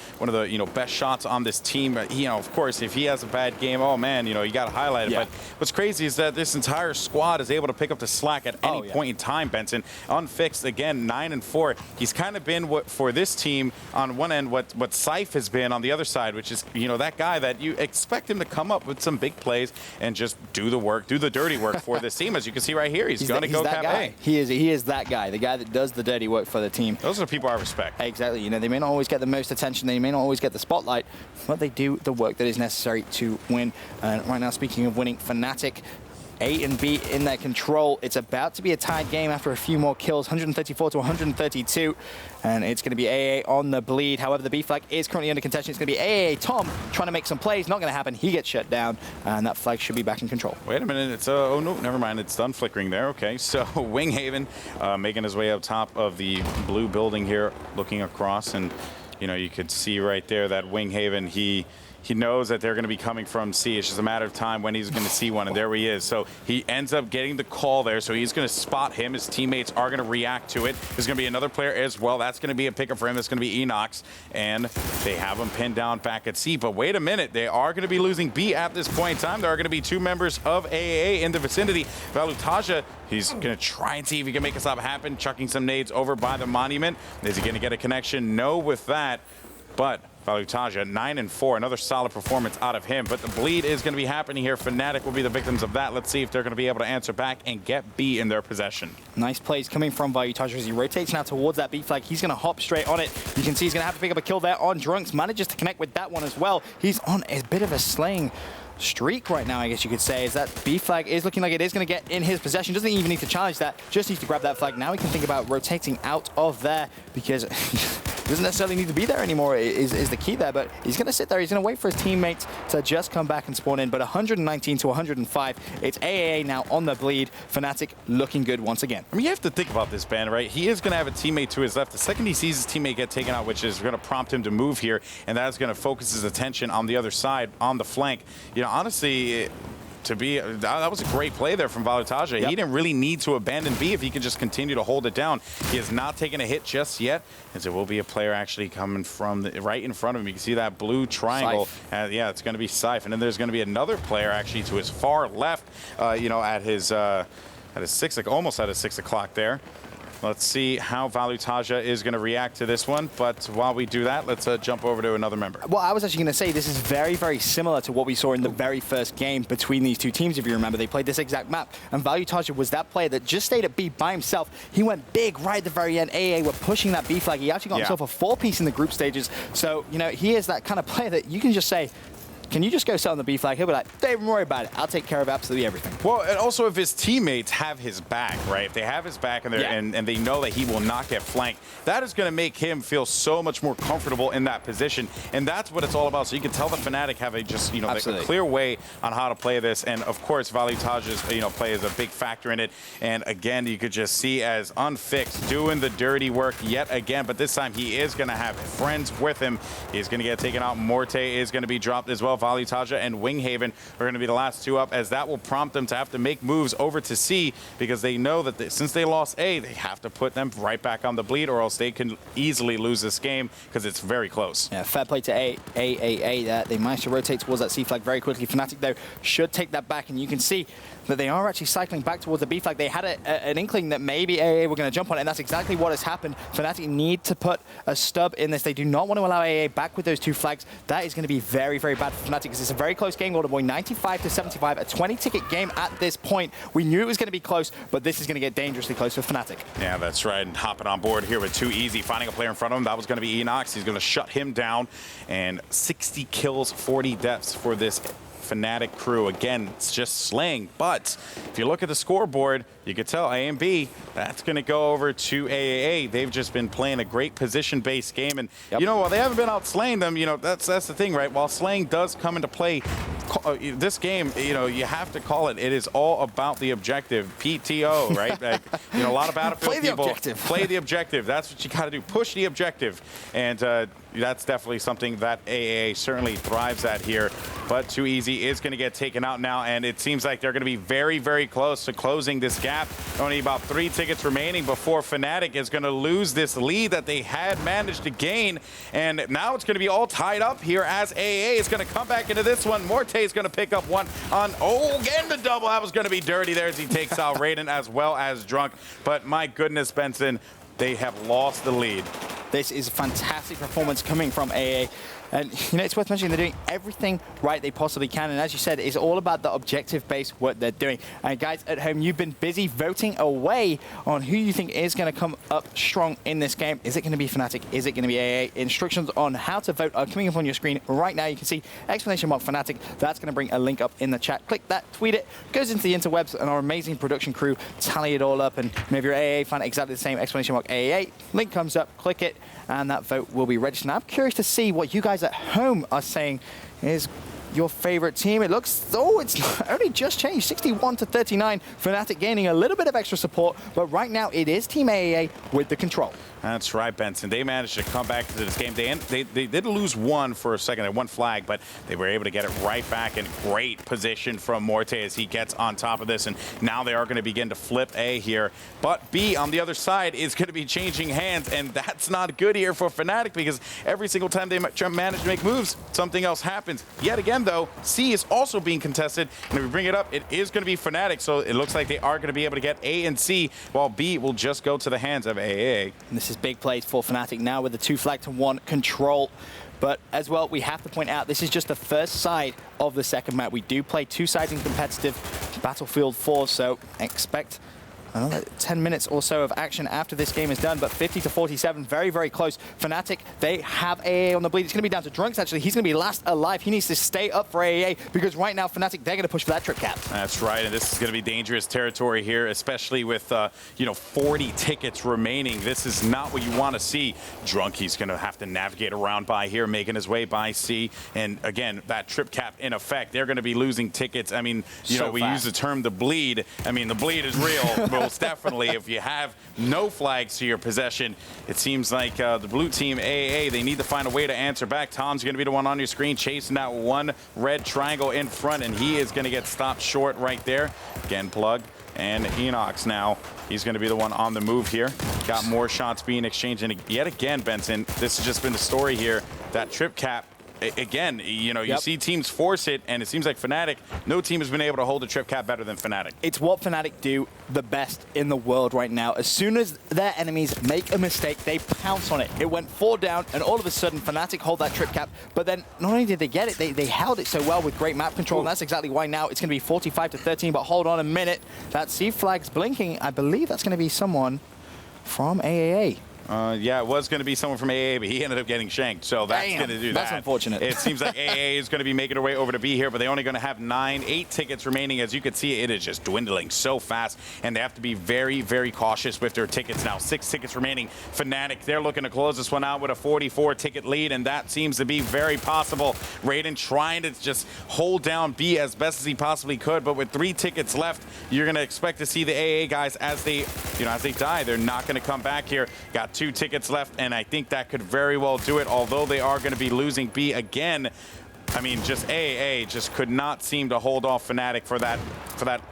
you know, best shots on this team, you know, of course, if he has a bad game, oh man, you know, you got to highlight it. Yeah. But what's crazy is that this entire squad is able to pick up the slack at any point in time. Benson, Unfixed again, 9-4. He's kind of been what for this team on one end, what Syph has been on the other side, which is, you know, that guy that you expect him to come up with some big plays and just do the work, do the dirty work for this team. As you can see right here, he's going to go cap A. He is that guy, the guy that does the dirty work for the team. Those are the people I respect. Exactly. You know, they may not always get the most attention, they may not always get the spotlight, but they do the work that is necessary to win. And right now, speaking of winning, Fnatic, A and B in their control. It's about to be a tied game after a few more kills, 134 to 132, and it's going to be aAa on the bleed. However, the B flag is currently under contention. It's going to be aAa Tom trying to make some plays. Not going to happen. He gets shut down, and that flag should be back in control. Wait a minute. It's oh no, never mind. It's done flickering there. Okay, so Winghaven making his way up top of the blue building here, looking across, and you know, you could see right there that Winghaven, he knows that they're going to be coming from C. It's just a matter of time when he's going to see one, and there he is. So he ends up getting the call there, so he's going to spot him. His teammates are going to react to it. There's going to be another player as well. That's going to be a pickup for him. That's going to be Enox, and they have him pinned down back at C. But wait a minute. They are going to be losing B at this point in time. There are going to be two members of aAa in the vicinity. Valutaja, he's going to try and see if he can make a stop happen, chucking some nades over by the monument. Is he going to get a connection? No with that, but Valutaja, 9-4, another solid performance out of him. But the bleed is going to be happening here. Fnatic will be the victims of that. Let's see if they're going to be able to answer back and get B in their possession. Nice plays coming from Valutaja as he rotates now towards that B flag. He's going to hop straight on it. You can see he's going to have to pick up a kill there on Drunks. Manages to connect with that one as well. He's on a bit of a slaying streak right now, I guess you could say, is that B flag is looking like it is going to get in his possession. Doesn't even need to challenge that, just needs to grab that flag. Now he can think about rotating out of there, because doesn't necessarily need to be there anymore is the key there, but he's going to sit there. He's going to wait for his teammates to just come back and spawn in. But 119 to 105, it's aAa now on the bleed. Fnatic looking good once again. I mean, you have to think about this, Ben, right? He is going to have a teammate to his left. The second he sees his teammate get taken out, which is going to prompt him to move here, and that is going to focus his attention on the other side, on the flank. You know, honestly, that was a great play there from Valutaja. Yep. He didn't really need to abandon B if he could just continue to hold it down. He has not taken a hit just yet, as there will be a player actually coming from right in front of him. You can see that blue triangle. Yeah, it's going to be Syph. And then there's going to be another player actually to his far left, you know, at his almost at his 6 o'clock there. Let's see how Valutaja is going to react to this one. But while we do that, let's jump over to another member. Well, I was actually going to say this is very, very similar to what we saw in the very first game between these two teams. If you remember, they played this exact map. And Valutaja was that player that just stayed at B by himself. He went big right at the very end. aAa were pushing that B flag. He actually got himself a 4-piece in the group stages. So, you know, he is that kind of player that you can just say, can you just go sit on the B flag? He'll be like, don't even worry about it. I'll take care of absolutely everything. Well, and also if his teammates have his back, right? If they have his back and they know that he will not get flanked, that is going to make him feel so much more comfortable in that position. And that's what it's all about. So you can tell the Fnatic have a just, you know, a clear way on how to play this. And of course, Valutaja's, you know, play is a big factor in it. And again, you could just see as Unfixed doing the dirty work yet again. But this time he is going to have friends with him. He's going to get taken out. Morte is going to be dropped as well. Valutaja and Winghaven are going to be the last two up, as that will prompt them to have to make moves over to C, because they know that since they lost A, they have to put them right back on the bleed, or else they can easily lose this game because it's very close. Yeah, fair play to aAa there. They managed to rotate towards that C flag very quickly. Fnatic, though, should take that back, and you can see that they are actually cycling back towards the B flag. They had an inkling that maybe aAa were going to jump on it, and that's exactly what has happened. Fnatic need to put a stub in this. They do not want to allow aAa back with those 2 flags. That is going to be very, very bad for Fnatic because it's a very close game, Golden Boy. 95-75, a 20-ticket game at this point. We knew it was going to be close, but this is going to get dangerously close for Fnatic. Yeah, that's right. And hopping on board here with Too Easy, finding a player in front of him. That was going to be Enox. He's going to shut him down. And 60 kills, 40 deaths for this Fnatic crew. Again, it's just slaying. But if you look at the scoreboard, you can tell A and B, that's going to go over to aAa. They've just been playing a great position-based game. And, you know, while they haven't been out slaying them, you know, that's the thing, right? While slaying does come into play, this game, you know, you have to call it. It is all about the objective. PTO, right? Like, you know, a lot of Battlefield people play the objective. That's what you got to do. Push the objective. And that's definitely something that aAa certainly thrives at here. But Too Easy is going to get taken out now, and it seems like they're going to be very, very close to closing this gap. Only about 3 tickets remaining before Fnatic is going to lose this lead that they had managed to gain. And now it's going to be all tied up here as aAa is going to come back into this one. Morte is going to pick up one on, again, the double. That was going to be dirty there as he takes out Raiden as well as Drunk. But my goodness, Benson, they have lost the lead. This is a fantastic performance coming from aAa. And, you know, it's worth mentioning they're doing everything right they possibly can. And as you said, it's all about the objective-based work they're doing. And guys at home, you've been busy voting away on who you think is going to come up strong in this game. Is it going to be Fnatic? Is it going to be aAa? Instructions on how to vote are coming up on your screen right now. You can see !Fnatic. That's going to bring a link up in the chat. Click that, tweet it, goes into the interwebs, and our amazing production crew tally it all up. And maybe you're aAa fan, exactly the same, !AAA. Link comes up, click it, and that vote will be registered. Now, I'm curious to see what you guys at home are saying is your favorite team. It looks, it's only just changed, 61-39. Fnatic gaining a little bit of extra support, but right now it is Team aAa with the control. That's right, Benson. They managed to come back to this game. They did lose one for a second. They had one flag, but they were able to get it right back in great position from Morte as he gets on top of this. And now they are going to begin to flip A here. But B on the other side is going to be changing hands, and that's not good here for Fnatic because every single time they manage to make moves, something else happens. Yet again, though, C is also being contested. And if we bring it up, it is going to be Fnatic. So it looks like they are going to be able to get A and C, while B will just go to the hands of aAa. And this is big plays for Fnatic now with the 2-flag-to-1 control. But as well, we have to point out, this is just the first side of the second map. We do play 2 sides in competitive Battlefield 4, so expect another 10 minutes or so of action after this game is done, but 50-47, very, very close. Fnatic, they have aAa on the bleed. It's going to be down to Drunks, actually. He's going to be last alive. He needs to stay up for aAa because right now, Fnatic, they're going to push for that trip cap. That's right, and this is going to be dangerous territory here, especially with, 40 tickets remaining. This is not what you want to see. Drunk, he's going to have to navigate around by here, making his way by C. And again, that trip cap in effect, they're going to be losing tickets. I mean, we use the term the bleed. I mean, the bleed is real. Most definitely. If you have no flags to your possession, it seems like the blue team aAa, they need to find a way to answer back. Tom's going to be the one on your screen chasing that one red triangle in front, and he is going to get stopped short right there. Again, Plug and Enox now. He's going to be the one on the move here. Got more shots being exchanged. And yet again, Benson, this has just been the story here. That trip cap, again, you see teams force it, and it seems like Fnatic, no team has been able to hold a trip cap better than Fnatic. It's what Fnatic do the best in the world right now. As soon as their enemies make a mistake, they pounce on it. It went 4 down, and all of a sudden, Fnatic hold that trip cap. But then, not only did they get it, they held it so well with great map control, and that's exactly why now it's going to be 45-13. But hold on a minute. That C flag's blinking. I believe that's going to be someone from aAa. Yeah, it was going to be someone from aAa, but he ended up getting shanked, so that's going to do that. That's unfortunate. It seems like aAa is going to be making their way over to B here, but they're only going to have 8 tickets remaining. As you can see, it is just dwindling so fast, and they have to be very, very cautious with their tickets now. 6 tickets remaining. Fnatic, they're looking to close this one out with a 44-ticket lead, and that seems to be very possible. Raiden trying to just hold down B as best as he possibly could, but with 3 tickets left, you're going to expect to see the aAa guys as they die. They're not going to come back here. Got 2 tickets left, and I think that could very well do it, although they are going to be losing B again. I mean, just aAa just could not seem to hold off Fnatic for that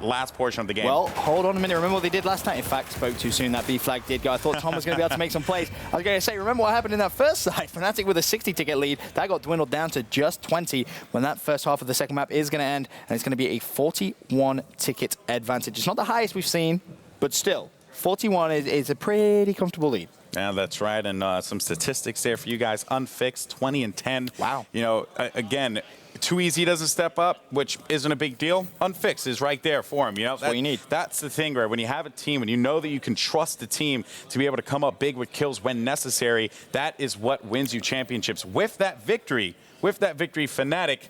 last portion of the game. Well, hold on a minute. Remember what they did last night? In fact, spoke too soon. That B flag did go. I thought Tom was going to be able to make some plays. I was going to say, remember what happened in that first side? Fnatic with a 60-ticket lead. That got dwindled down to just 20 when that first half of the second map is going to end, and it's going to be a 41-ticket advantage. It's not the highest we've seen, but still, 41 is a pretty comfortable lead. Yeah, that's right. And some statistics there for you guys. Unfixed, 20 and 10. Wow. You know, again, Too Easy doesn't step up, which isn't a big deal. Unfixed is right there for him. You know, that's what you need. That's the thing, right? When you have a team and you know that you can trust the team to be able to come up big with kills when necessary, that is what wins you championships. With that victory, Fnatic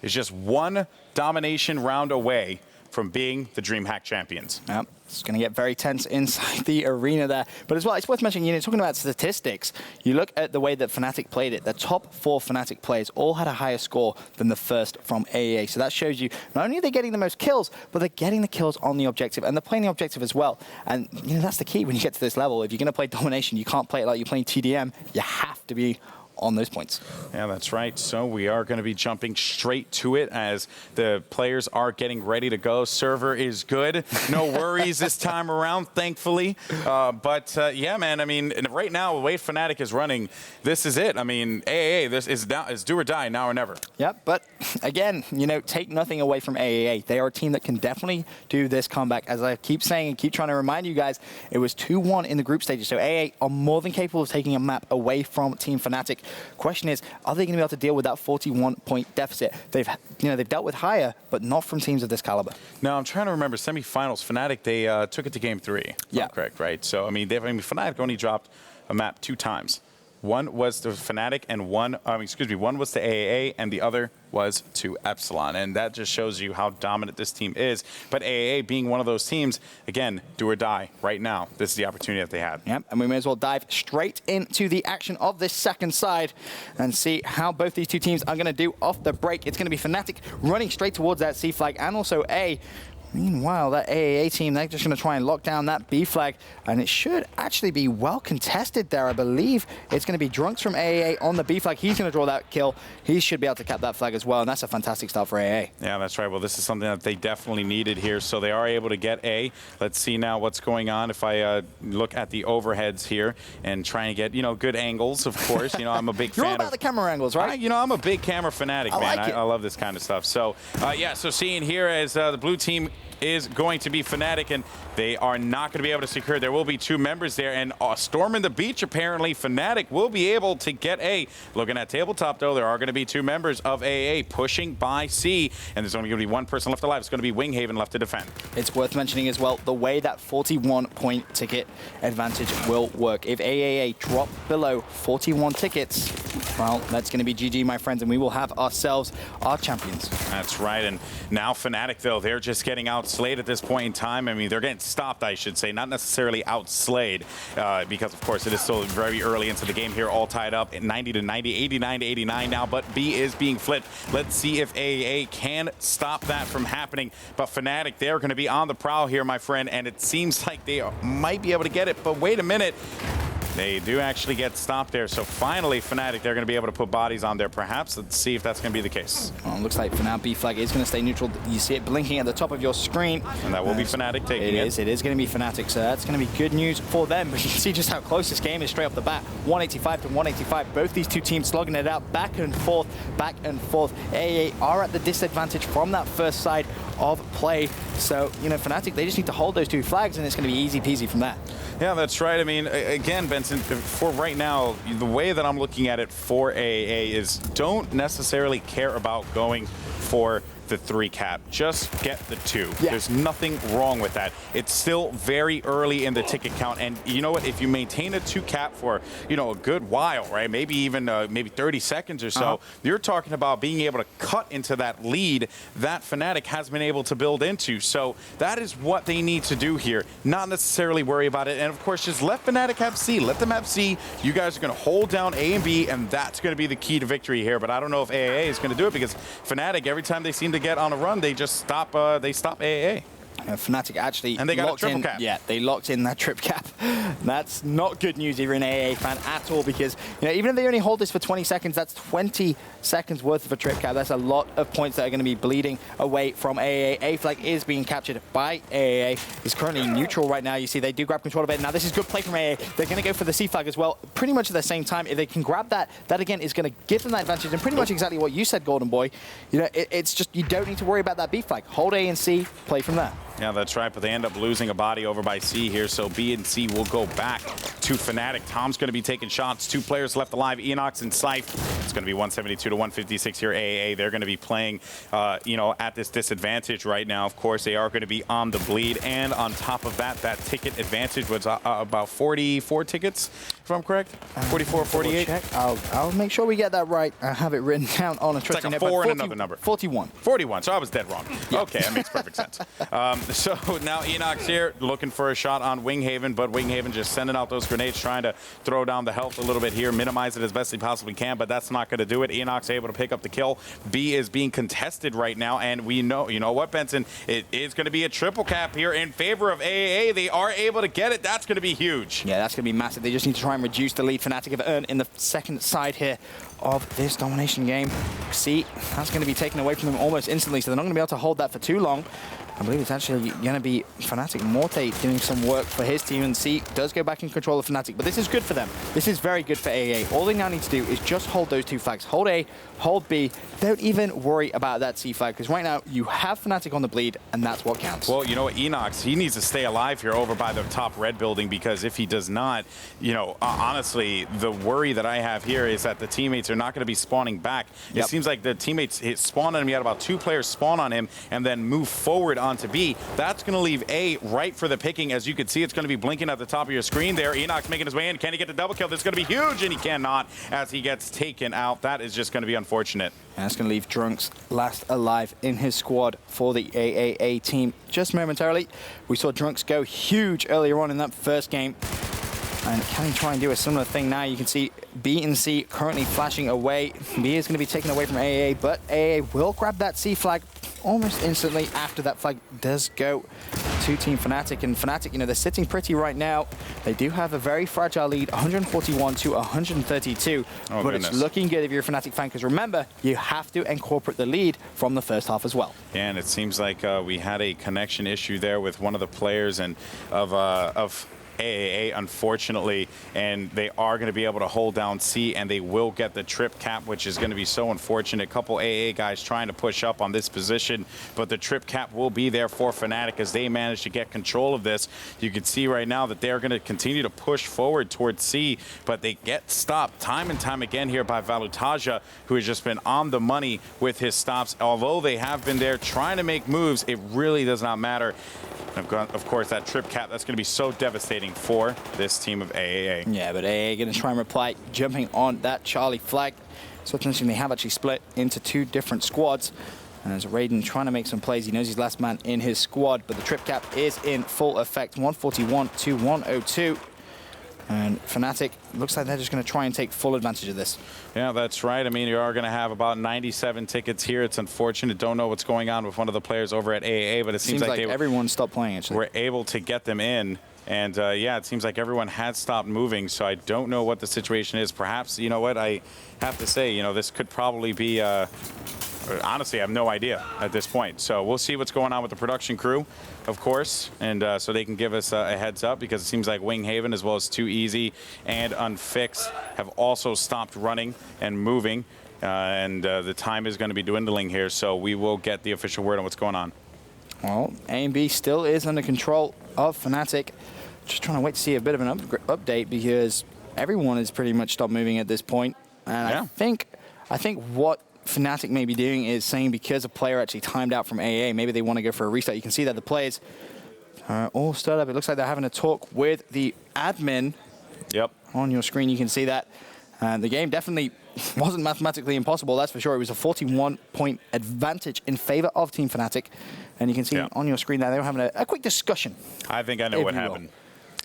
is just one domination round away from being the Dreamhack champions. Yep. It's going to get very tense inside the arena there. But as well, it's worth mentioning, you know, talking about statistics, you look at the way that Fnatic played it. The top 4 Fnatic players all had a higher score than the first from aAa. So that shows you not only are they getting the most kills, but they're getting the kills on the objective, and they're playing the objective as well. And, you know, that's the key when you get to this level. If you're going to play domination, you can't play it like you're playing TDM. You have to be on those points. Yeah, that's right. So we are going to be jumping straight to it as the players are getting ready to go. Server is good. No worries this time around, thankfully. Yeah, man, I mean, right now, the way Fnatic is running, this is it. I mean, aAa, this is do or die, now or never. Yep, but again, you know, take nothing away from aAa. They are a team that can definitely do this comeback. As I keep saying and keep trying to remind you guys, it was 2-1 in the group stages. So aAa are more than capable of taking a map away from Team Fnatic. Question is, are they going to be able to deal with that 41-point deficit? They've dealt with higher, but not from teams of this caliber. No, I'm trying to remember semifinals. Fnatic, they took it to game 3. Yeah, correct, right? So I mean, Fnatic only dropped a map 2 times. One was to Fnatic, and one was to aAa, and the other was to Epsilon. And that just shows you how dominant this team is. But aAa being one of those teams, again, do or die right now. This is the opportunity that they had. Yep, and we may as well dive straight into the action of this second side and see how both these two teams are going to do off the break. It's going to be Fnatic running straight towards that C flag, and also A. Meanwhile, that aAa team, they're just going to try and lock down that B flag, and it should actually be well contested there. I believe it's going to be Drunks from aAa on the B flag. He's going to draw that kill. He should be able to cap that flag as well, and that's a fantastic start for aAa. Yeah, that's right. Well, this is something that they definitely needed here, so they are able to get A. Let's see now what's going on. If I look at the overheads here and try and get, you know, good angles, of course. You know, I'm a big fan You're all about the camera angles, right? You know, I'm a big camera fanatic, man. Like I love this kind of stuff. So, yeah, so seeing here as the blue team is going to be Fnatic, and they are not going to be able to secure. There will be 2 members there, and storming the beach, apparently, Fnatic will be able to get A. Looking at tabletop, though, there are going to be 2 members of aAa pushing by C, and there's only going to be 1 person left alive. It's going to be Winghaven left to defend. It's worth mentioning as well the way that 41-point ticket advantage will work. If aAa drop below 41 tickets, well, that's going to be GG, my friends, and we will have ourselves our champions. That's right, and now Fnatic, though, they're just getting outslayed at this point in time. I mean, they're getting stopped, I should say, not necessarily outslayed, because, of course, it is still very early into the game here, all tied up at 90 to 90, 89 to 89 now, but B is being flipped. Let's see if aAa can stop that from happening, but Fnatic, they're going to be on the prowl here, my friend, and it seems like they might be able to get it, but wait a minute. They do actually get stopped there. So finally, Fnatic, they're going to be able to put bodies on there, perhaps. Let's see if that's going to be the case. Well, it looks like for now, B flag is going to stay neutral. You see it blinking at the top of your screen. And that will be Fnatic taking it. It is going to be Fnatic, so that's going to be good news for them. But you can see just how close this game is straight off the bat. 185 to 185. Both these two teams slugging it out back and forth, back and forth. aAa are at the disadvantage from that first side of play. So, you know, Fnatic, they just need to hold those 2 flags, and it's going to be easy peasy from that. Yeah, that's right. I mean, again, Benson, for right now, the way that I'm looking at it for aAa is don't necessarily care about going for the 3 cap. Just get the 2. Yeah. There's nothing wrong with that. It's still very early in the ticket count, and you know what? If you maintain a 2 cap for, you know, a good while, right? Maybe even maybe 30 seconds or so, you're talking about being able to cut into that lead that Fnatic has been able to build into. So that is what they need to do here. Not necessarily worry about it, and of course, just let Fnatic have C. Let them have C. You guys are going to hold down A and B, and that's going to be the key to victory here. But I don't know if aAa is going to do it, because Fnatic, every time they seem to get on a run, they just stop. They stop aAa. Fnatic actually And they got a locked triple in. cap. Yeah, they locked in that trip cap. That's not good news if you're an aAa fan at all, because even if they only hold this for 20 seconds, that's 20 seconds worth of a trip cap. That's a lot of points that are going to be bleeding away from aAa. A flag is being captured by aAa. It's currently neutral right now. You see they do grab control of it. Now this is good play from aAa. They're going to go for the C flag as well, pretty much at the same time. If they can grab that, that again is going to give them that advantage. And pretty much exactly what you said, Golden Boy. It's just you don't need to worry about that B flag. Hold A and C, play from there. Yeah, that's right, but they end up losing a body over by C here, so B and C will go back to Fnatic. Tom's going to be taking shots. 2 players left alive, Enox and Scythe. It's going to be 172 to 156 here, aAa. They're going to be playing, at this disadvantage right now. Of course, they are going to be on the bleed, and on top of that, that ticket advantage was about 44 tickets, if I'm correct? 44, 48? I'll make sure we get that right. I have it written down on a trusty like a note, 4 and another number. 41. 41, so I was dead wrong. Yeah. Okay, that makes perfect sense. So now Enox here looking for a shot on Winghaven, but Winghaven just sending out those grenades, trying to throw down the health a little bit here, minimize it as best he possibly can, but that's not going to do it. Enox able to pick up the kill. B is being contested right now, and we know, you know what, Benson? It is going to be a triple cap here in favor of aAa. They are able to get it. That's going to be huge. Yeah, that's going to be massive. They just need to try and reduce the lead Fnatic have earned in the second side here of this domination game. See, that's going to be taken away from them almost instantly, so they're not going to be able to hold that for too long. I believe it's actually going to be Fnatic Morte doing some work for his team, and C does go back in control of Fnatic, but this is good for them. This is very good for aAa. All they now need to do is just hold those 2 flags. Hold A, hold B. Don't even worry about that C flag, because right now you have Fnatic on the bleed, and that's what counts. Well, you know what, Enox, he needs to stay alive here over by the top red building, because if he does not, honestly, the worry that I have here is that the teammates are not going to be spawning back. It seems like the teammates spawn on him. He had about 2 players spawn on him and then move forward onto B. That's going to leave A right for the picking. As you can see, it's going to be blinking at the top of your screen there. Enox making his way in. Can he get the double kill? This is going to be huge, and he cannot as he gets taken out. That is just going to be unfortunate. And that's going to leave Drunks last alive in his squad for the aAa team. Just momentarily, we saw Drunks go huge earlier on in that first game. And can he try and do a similar thing now? You can see B and C currently flashing away. B is going to be taken away from aAa, but aAa will grab that C flag almost instantly after that flag does go to Team Fnatic. And Fnatic, they're sitting pretty right now. They do have a very fragile lead, 141 to 132. Oh, but goodness. It's looking good if you're a Fnatic fan, because remember, you have to incorporate the lead from the first half as well. And it seems like we had a connection issue there with one of the players and of aAa, unfortunately, and they are going to be able to hold down C, and they will get the trip cap, which is going to be so unfortunate. A couple aAa guys trying to push up on this position, but the trip cap will be there for Fnatic as they manage to get control of this. You can see right now that they're going to continue to push forward towards C, but they get stopped time and time again here by Valutaja, who has just been on the money with his stops. Although they have been there trying to make moves, it really does not matter. Of course, that trip cap, that's going to be so devastating for this team of aAa. Yeah, but aAa going to try and reply, jumping on that Charlie flag. So attention, they have actually split into 2 different squads. And as Raiden trying to make some plays, he knows he's last man in his squad, but the trip cap is in full effect, 141 to 102. And Fnatic, looks like they're just going to try and take full advantage of this. Yeah, that's right. I mean, you are going to have about 97 tickets here. It's unfortunate. Don't know what's going on with one of the players over at aAa, but it seems like everyone stopped playing, actually. Were able to get them in. And, yeah, it seems like everyone has stopped moving, so I don't know what the situation is. Perhaps, you know what, I have to say, this could probably be honestly, I have no idea at this point. So we'll see what's going on with the production crew, of course, and so they can give us a heads up, because it seems like Winghaven as well as Too Easy and Unfixed have also stopped running and moving, and the time is going to be dwindling here, so we will get the official word on what's going on. Well, A and B still is under control of Fnatic. Just trying to wait to see a bit of an update, because everyone has pretty much stopped moving at this point. And yeah. I think what Fnatic may be doing is saying, because a player actually timed out from aAa, maybe they want to go for a restart. You can see that the players are all stood up. It looks like they're having a talk with the admin. Yep. On your screen, you can see that. The game definitely wasn't mathematically impossible, that's for sure. It was a 41-point advantage in favor of Team Fnatic. And you can see on your screen there, they were having a quick discussion. I think I know what happened.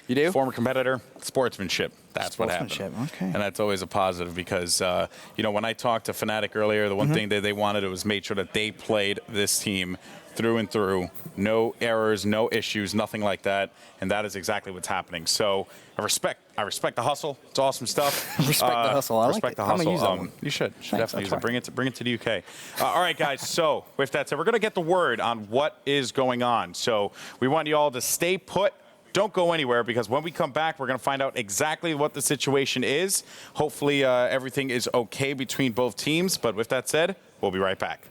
You do? Former competitor, sportsmanship. That's what happened. Okay. And that's always a positive, because, when I talked to Fnatic earlier, the one thing that they wanted was make sure that they played this team through and through. No errors, no issues, nothing like that. And that is exactly what's happening. So I respect the hustle. It's awesome stuff. Respect the hustle. I like respect it. the I'm gonna hustle. use that one. You should Thanks, definitely use I'll it. Bring it to the UK. All right, guys. So with that said, we're going to get the word on what is going on. So we want you all to stay put. Don't go anywhere, because when we come back, we're going to find out exactly what the situation is. Hopefully everything is okay between both teams. But with that said, we'll be right back.